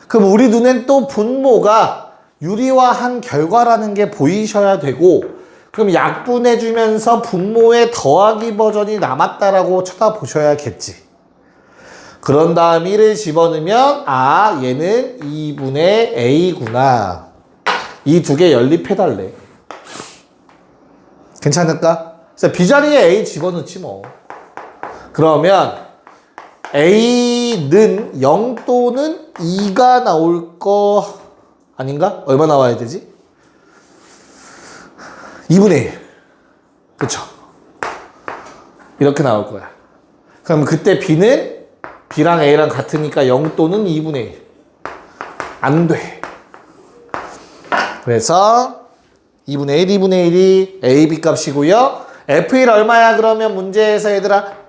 그럼 우리 눈엔 또 분모가 유리화한 결과라는 게 보이셔야 되고, 그럼 약분해주면서 분모의 더하기 버전이 남았다라고 쳐다보셔야겠지. 그런 다음 1을 집어넣으면 아, 얘는 2분의 a구나. 이 두 개 연립해달래. 괜찮을까? 그래서 b자리에 a 집어넣지 뭐. 그러면 a는 0 또는 2가 나올 거 아닌가? 얼마 나와야 되지? 2분의 1. 그쵸? 이렇게 나올 거야. 그럼 그때 b는 b랑 a랑 같으니까 0 또는 2분의 1. 안 돼. 그래서 2분의 1, 2분의 1이 a, b 값이고요. f1 얼마야? 그러면 문제에서 얘들아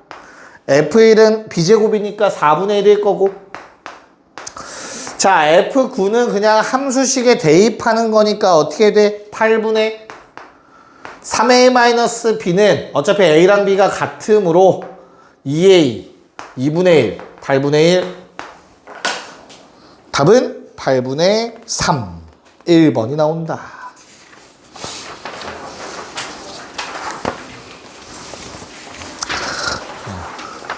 f1은 b제곱이니까 4분의 1일 거고, 자, F9는 그냥 함수식에 대입하는 거니까 어떻게 돼? 8분의 3a-b는 어차피 a랑 b가 같으므로 2a 2분의 1 8분의 1 답은 8분의 3 1번이 나온다.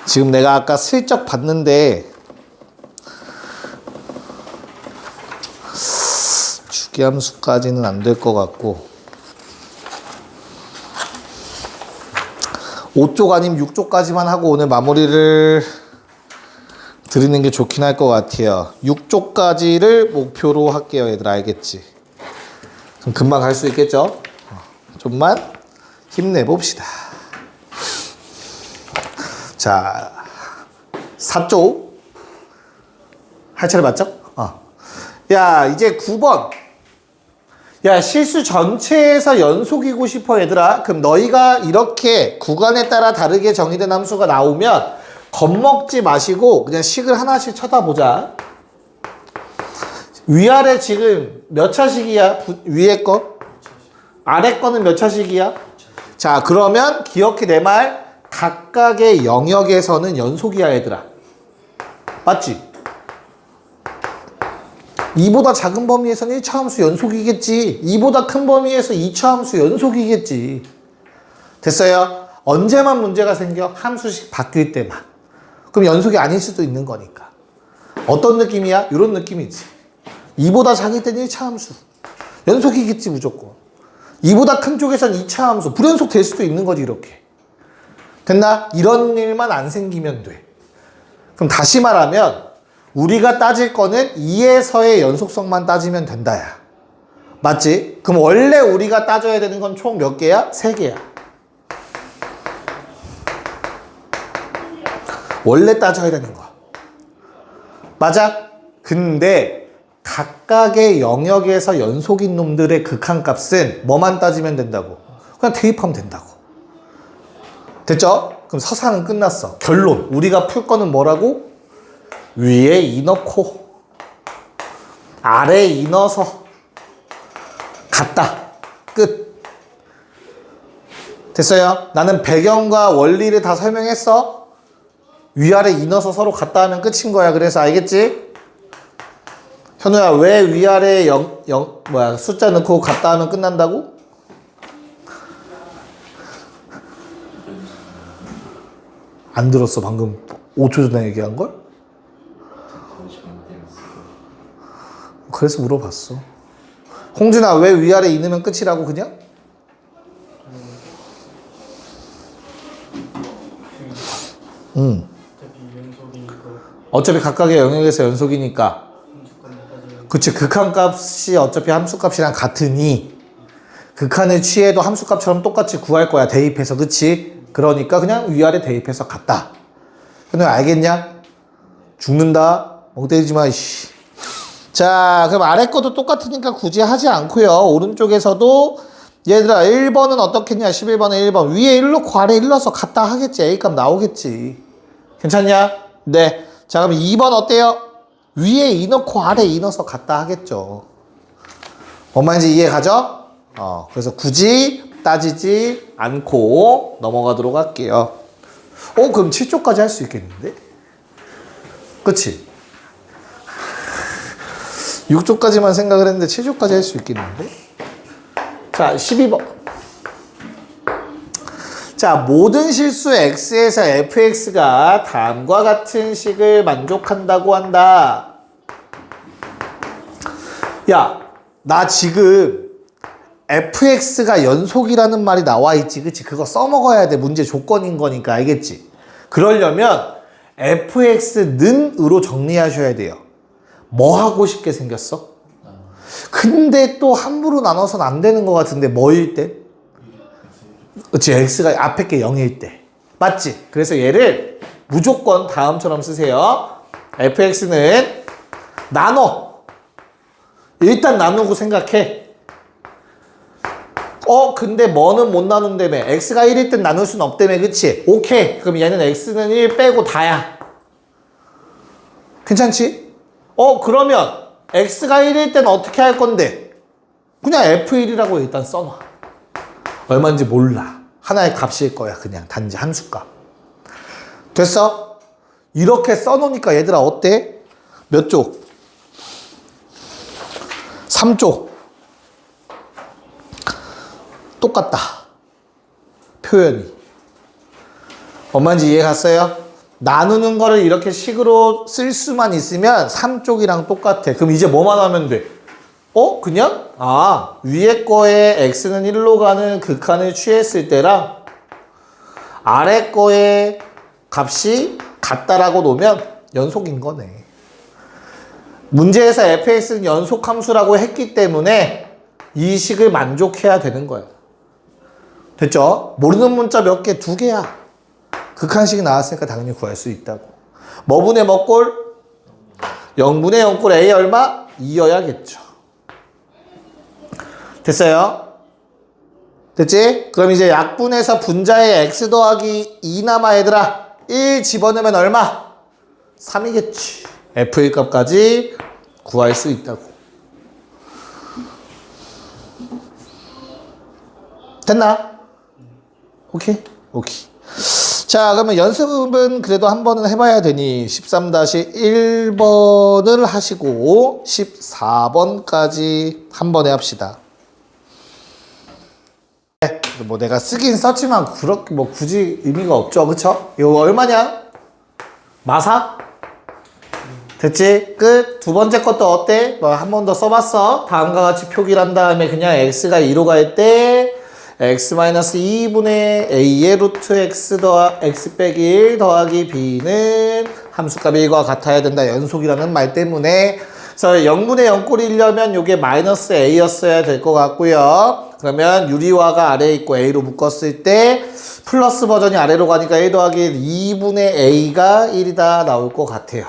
지금 내가 아까 슬쩍 봤는데 주기함수까지는 안 될 것 같고 5쪽 아니면 6쪽까지만 하고 오늘 마무리를 드리는 게 좋긴 할 것 같아요. 6쪽까지를 목표로 할게요. 얘들 알겠지? 그럼 금방 갈 수 있겠죠? 좀만 힘내봅시다. 자, 4쪽 할 차례 맞죠? 야, 이제 9번. 야, 실수 전체에서 연속이고 싶어, 얘들아. 그럼 너희가 이렇게 구간에 따라 다르게 정의된 함수가 나오면 겁먹지 마시고 그냥 식을 하나씩 쳐다보자. 위아래 지금 몇 차식이야? 위에 거? 아래 거는 몇 차식이야? 자, 그러면 기억해 내 말. 각각의 영역에서는 연속이야, 얘들아. 맞지? 2보다 작은 범위에서는 1차 함수 연속이겠지. 2보다 큰 범위에서 2차 함수 연속이겠지. 됐어요? 언제만 문제가 생겨? 함수식 바뀔 때만. 그럼 연속이 아닐 수도 있는 거니까. 어떤 느낌이야? 이런 느낌이지. 2보다 작을 때는 1차 함수. 연속이겠지, 무조건. 2보다 큰 쪽에선 2차 함수. 불연속 될 수도 있는 거지, 이렇게. 됐나? 이런 일만 안 생기면 돼. 그럼 다시 말하면 우리가 따질 거는 2에서의 연속성만 따지면 된다, 야. 맞지? 그럼 원래 우리가 따져야 되는 건 총 몇 개야? 3개야. 원래 따져야 되는 거야. 맞아? 근데 각각의 영역에서 연속인 놈들의 극한값은 뭐만 따지면 된다고? 그냥 대입하면 된다고. 됐죠? 그럼 서사는 끝났어. 결론. 우리가 풀 거는 뭐라고? 위에 이 넣고 아래 이 넣어서 같다. 끝. 됐어요? 나는 배경과 원리를 다 설명했어. 위아래 이 넣어서 서로 같다 하면 끝인 거야. 그래서 알겠지? 현우야, 왜 위아래 숫자 넣고 같다 하면 끝난다고? 안 들었어. 방금 5초 전에 얘기한 걸? 그래서 물어봤어. 홍준아, 왜 위아래 이 넣으면 끝이라고 그냥? 어차피 각각의 영역에서 연속이니까. 그치, 극한값이 어차피 함수값이랑 같으니 극한을 취해도 함수값처럼 똑같이 구할 거야. 대입해서. 그치? 그러니까 그냥 위아래 대입해서 같다. 근데 알겠냐? 죽는다. 멍 때리지 마, 이씨. 자, 그럼 아래 것도 똑같으니까 굳이 하지 않고요. 오른쪽에서도 얘들아 1번은 어떻겠냐? 11번에 1번 위에 1 넣고 아래 1 넣어서 갖다 하겠지. A값 나오겠지. 괜찮냐? 네. 자, 그럼 2번 어때요? 위에 2 넣고 아래 2 넣어서 갖다 하겠죠. 뭔 말인지 이해 가죠? 그래서 굳이 따지지 않고 넘어가도록 할게요. 그럼 7쪽까지 할 수 있겠는데? 그치? 6쪽까지만 생각을 했는데 7쪽까지 할 수 있겠는데? 자, 12번. 자, 모든 실수 x에서 fx가 다음과 같은 식을 만족한다고 한다. 야, 나 지금 fx가 연속이라는 말이 나와 있지. 그치? 그거 써먹어야 돼. 문제 조건인 거니까. 알겠지? 그러려면 fx는 으로 정리하셔야 돼요. 뭐 하고 싶게 생겼어? 근데 또 함부로 나눠서는 안 되는 것 같은데 뭐일 때? 그치, x가 앞에 게 0일 때. 맞지? 그래서 얘를 무조건 다음처럼 쓰세요. fx는 나눠. 일단 나누고 생각해. 근데 뭐는 못 나눈다며. x가 1일 땐 나눌 순 없다며. 그치? 오케이. 그럼 얘는 x는 1 빼고 다야. 괜찮지? 그러면 x가 1일 때는 어떻게 할 건데? 그냥 f1이라고 일단 써놔. 얼마인지 몰라. 하나의 값일 거야. 그냥 단지 함수값. 됐어? 이렇게 써놓으니까 얘들아 어때? 몇 쪽? 3쪽. 똑같다. 표현이. 얼마인지 이해 갔어요? 나누는 거를 이렇게 식으로 쓸 수만 있으면 3쪽이랑 똑같아. 그럼 이제 뭐만 하면 돼? 그냥? 위에 거에 x는 1로 가는 극한을 취했을 때랑 아래 거에 값이 같다라고 놓으면 연속인 거네. 문제에서 fx는 연속 함수라고 했기 때문에 이 식을 만족해야 되는 거야. 됐죠? 모르는 문자 몇 개? 2개야. 극한식이 나왔으니까 당연히 구할 수 있다고. 뭐분의 뭐꼴? 0분의 0꼴 a 얼마? 2여야겠죠. 됐어요? 됐지? 그럼 이제 약분해서 분자에 x 더하기 2 남아 얘들아. 1 집어넣으면 얼마? 3이겠지. f1 값까지 구할 수 있다고. 됐나? 오케이? 오케이. 자, 그러면 연습은 그래도 한 번은 해봐야 되니 13-1번을 하시고 14번까지 한 번에 합시다. 뭐 내가 쓰긴 썼지만 그렇게 뭐 굳이 의미가 없죠. 그쵸? 이거 얼마냐? 마사? 됐지? 끝. 두 번째 것도 어때? 뭐 한 번 더 써봤어. 다음과 같이 표기를 한 다음에 그냥 x가 2로 갈 때 x-2분의 a의 루트 x x 빼기 1 더하기 b는 함수값 1과 같아야 된다. 연속이라는 말 때문에. 그래서 0분의 0꼴이려면 이게 마이너스 a였어야 될 것 같고요. 그러면 유리화가 아래에 있고 a로 묶었을 때 플러스 버전이 아래로 가니까 1 더하기 1 2분의 a가 1이다 나올 것 같아요.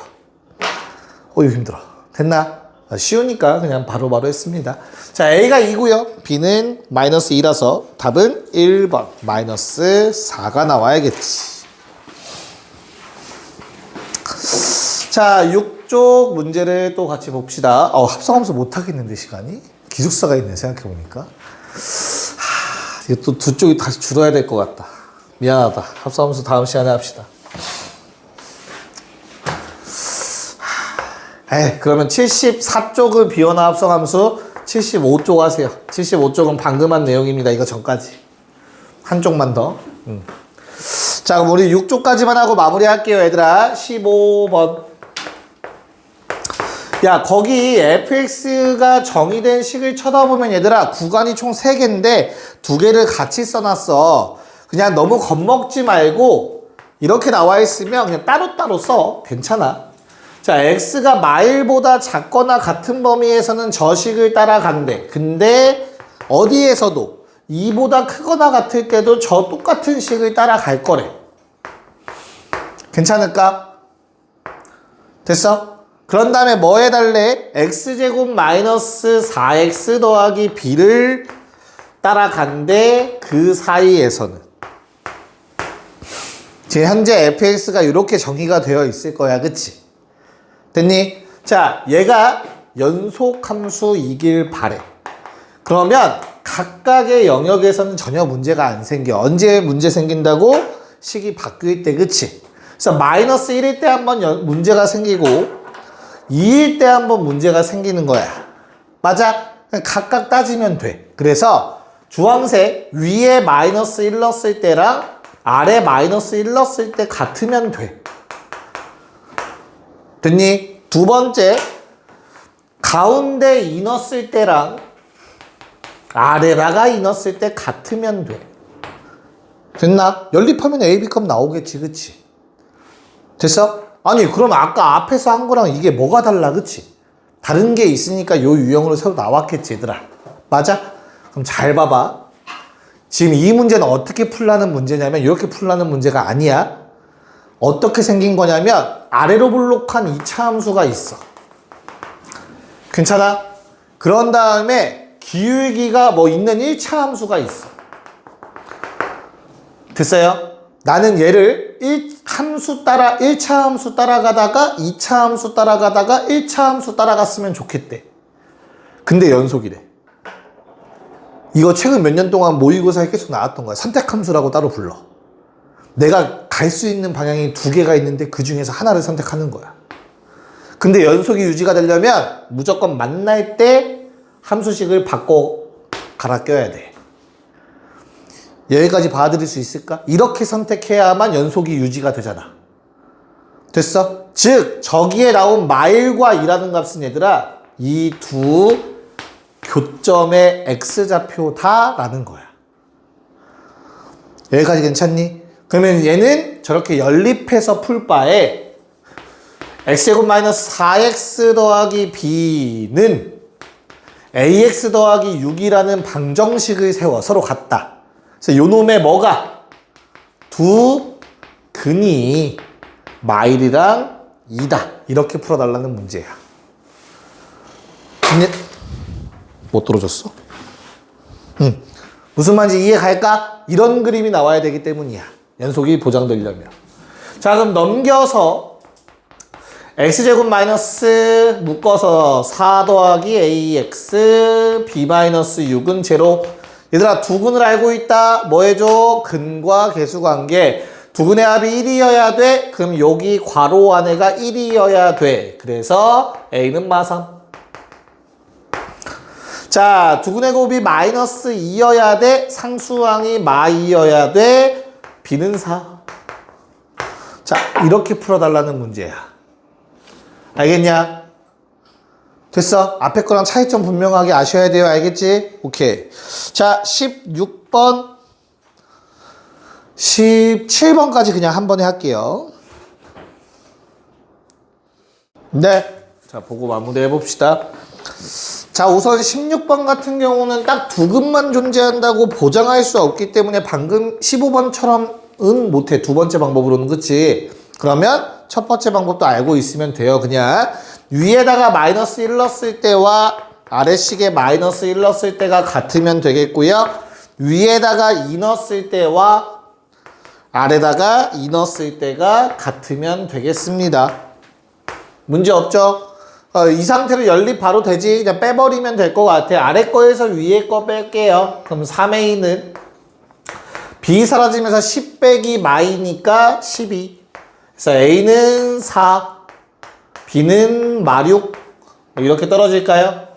이거 힘들어. 됐나? 쉬우니까 그냥 바로바로 했습니다. 자, a가 2고요. b는 마이너스 2라서 답은 1번 마이너스 4가 나와야겠지. 자, 6쪽 문제를 또 같이 봅시다. 합성함수 못하겠는데 시간이? 기숙사가 있네 생각해보니까. 이거 또 두 쪽이 다시 줄어야 될 것 같다. 미안하다. 합성함수 다음 시간에 합시다. 그러면 74쪽은 비원화 합성함수, 75쪽 하세요. 75쪽은 방금 한 내용입니다. 이거 전까지. 한쪽만 더. 자, 그럼 우리 6쪽까지만 하고 마무리할게요, 얘들아. 15번. 야, 거기 fx가 정의된 식을 쳐다보면 얘들아, 구간이 총 3개인데 2개를 같이 써놨어. 그냥 너무 겁먹지 말고 이렇게 나와 있으면 그냥 따로따로 써. 괜찮아. 자, x가 마일보다 작거나 같은 범위에서는 저 식을 따라간대. 근데 어디에서도 2보다 크거나 같을 때도 저 똑같은 식을 따라갈 거래. 괜찮을까? 됐어? 그런 다음에 뭐 해달래? x제곱 마이너스 4x 더하기 b를 따라간대. 그 사이에서는. 지금 현재 fx가 이렇게 정의가 되어 있을 거야. 그치? 됐니? 자, 얘가 연속함수이길 바래. 그러면 각각의 영역에서는 전혀 문제가 안 생겨. 언제 문제 생긴다고? 식이 바뀔 때, 그치? 그래서 마이너스 1일 때 한번 문제가 생기고 2일 때 한번 문제가 생기는 거야. 맞아? 각각 따지면 돼. 그래서 주황색 위에 마이너스 1 넣었을 때랑 아래 마이너스 1 넣었을 때 같으면 돼. 됐니? 두 번째, 가운데 2 넣었을 때랑 아래다가 2 넣었을 때 같으면 돼. 됐나? 연립하면 AB값 나오겠지, 그치? 됐어? 아니, 그럼 아까 앞에서 한 거랑 이게 뭐가 달라, 그치? 다른 게 있으니까 요 유형으로 새로 나왔겠지, 얘들아. 맞아? 그럼 잘 봐봐. 지금 이 문제는 어떻게 풀라는 문제냐면 이렇게 풀라는 문제가 아니야. 어떻게 생긴 거냐면 아래로 볼록한 2차 함수가 있어. 괜찮아? 그런 다음에 기울기가 뭐 있는 1차 함수가 있어. 됐어요? 나는 얘를 1차 함수 따라가다가 2차 함수 따라가다가 1차 함수 따라갔으면 좋겠대. 근데 연속이래. 이거 최근 몇 년 동안 모의고사에 계속 나왔던 거야. 선택함수라고 따로 불러. 내가 갈 수 있는 방향이 두 개가 있는데 그 중에서 하나를 선택하는 거야. 근데 연속이 유지가 되려면 무조건 만날 때 함수식을 바꿔 갈아 껴야 돼. 여기까지 봐드릴 수 있을까? 이렇게 선택해야만 연속이 유지가 되잖아. 됐어? 즉 저기에 나온 마일과 2라는 값은 얘들아 이 두 교점의 x좌표다라는 거야. 여기까지 괜찮니? 그러면 얘는 저렇게 연립해서 풀 바에 x제곱 마이너스 4x 더하기 b는 ax 더하기 6이라는 방정식을 세워 서로 같다. 그래서 요 놈의 뭐가? 두 근이 마일이랑 2다. 이렇게 풀어달라는 문제야. 못 들어줬어? 무슨 말인지 이해 갈까? 이런 그림이 나와야 되기 때문이야. 연속이 보장되려면. 자, 그럼 넘겨서 x제곱 마이너스 묶어서 4 더하기 ax b 마이너스 6은 제로. 얘들아 두 근을 알고 있다. 뭐 해줘? 근과 계수관계. 두 근의 합이 1이어야 돼. 그럼 여기 괄호 안에가 1이어야 돼. 그래서 a는 마삼. 자, 두 근의 곱이 마이너스 2여야 돼. 상수항이 마2여야 돼. b는 4. 자, 이렇게 풀어달라는 문제야. 알겠냐? 됐어? 앞에 거랑 차이점 분명하게 아셔야 돼요. 알겠지? 오케이. 자, 16번, 17번까지 그냥 한 번에 할게요. 네. 자, 보고 마무리해 봅시다. 자, 우선 16번 같은 경우는 딱 두 근만 존재한다고 보장할 수 없기 때문에 방금 15번처럼은 못해. 두 번째 방법으로는. 그치? 그러면 첫 번째 방법도 알고 있으면 돼요. 그냥 위에다가 마이너스 1 넣었을 때와 아래식에 마이너스 1 넣었을 때가 같으면 되겠고요. 위에다가 2 넣었을 때와 아래다가 2 넣었을 때가 같으면 되겠습니다. 문제 없죠? 이 상태로 연립 바로 되지. 그냥 빼버리면 될 것 같아. 아래 거에서 위에 거 뺄게요. 그럼 3a는 b 사라지면서 10 빼기 마이니까 12. 그래서 a는 4, b는 마6. 이렇게 떨어질까요?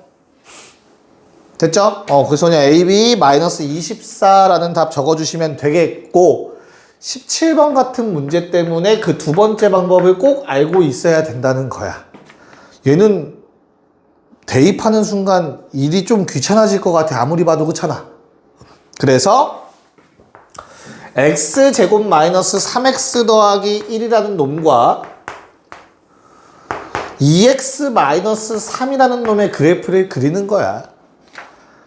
됐죠? 그래서 그냥 ab 마이너스 24라는 답 적어주시면 되겠고 17번 같은 문제 때문에 그 두 번째 방법을 꼭 알고 있어야 된다는 거야. 얘는 대입하는 순간 일이 좀 귀찮아질 것 같아. 아무리 봐도 그렇잖아. 그래서 x제곱 마이너스 3x 더하기 1이라는 놈과 2x 마이너스 3이라는 놈의 그래프를 그리는 거야.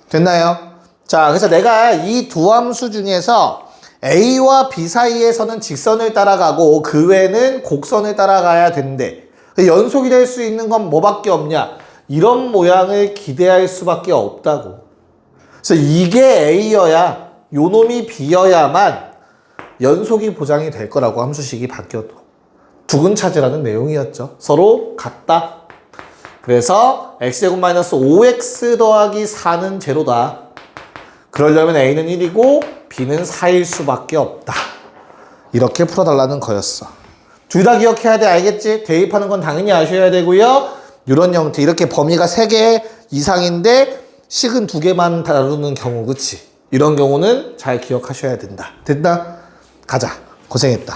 됐나요? 자, 그래서 내가 이 두 함수 중에서 a와 b 사이에서는 직선을 따라가고 그 외에는 곡선을 따라가야 된대. 연속이 될 수 있는 건 뭐밖에 없냐? 이런 모양을 기대할 수밖에 없다고. 그래서 이게 a여야 요 놈이 b여야만 연속이 보장이 될 거라고. 함수식이 바뀌어도. 두 근 찾으라는 내용이었죠. 서로 같다. 그래서 x제곱 마이너스 5x 더하기 4는 제로다. 그러려면 a는 1이고 b는 4일 수밖에 없다. 이렇게 풀어달라는 거였어. 둘 다 기억해야 돼. 알겠지? 대입하는 건 당연히 아셔야 되고요. 이런 형태, 이렇게 범위가 3개 이상인데 식은 2개만 다루는 경우, 그치? 이런 경우는 잘 기억하셔야 된다. 됐나? 가자. 고생했다.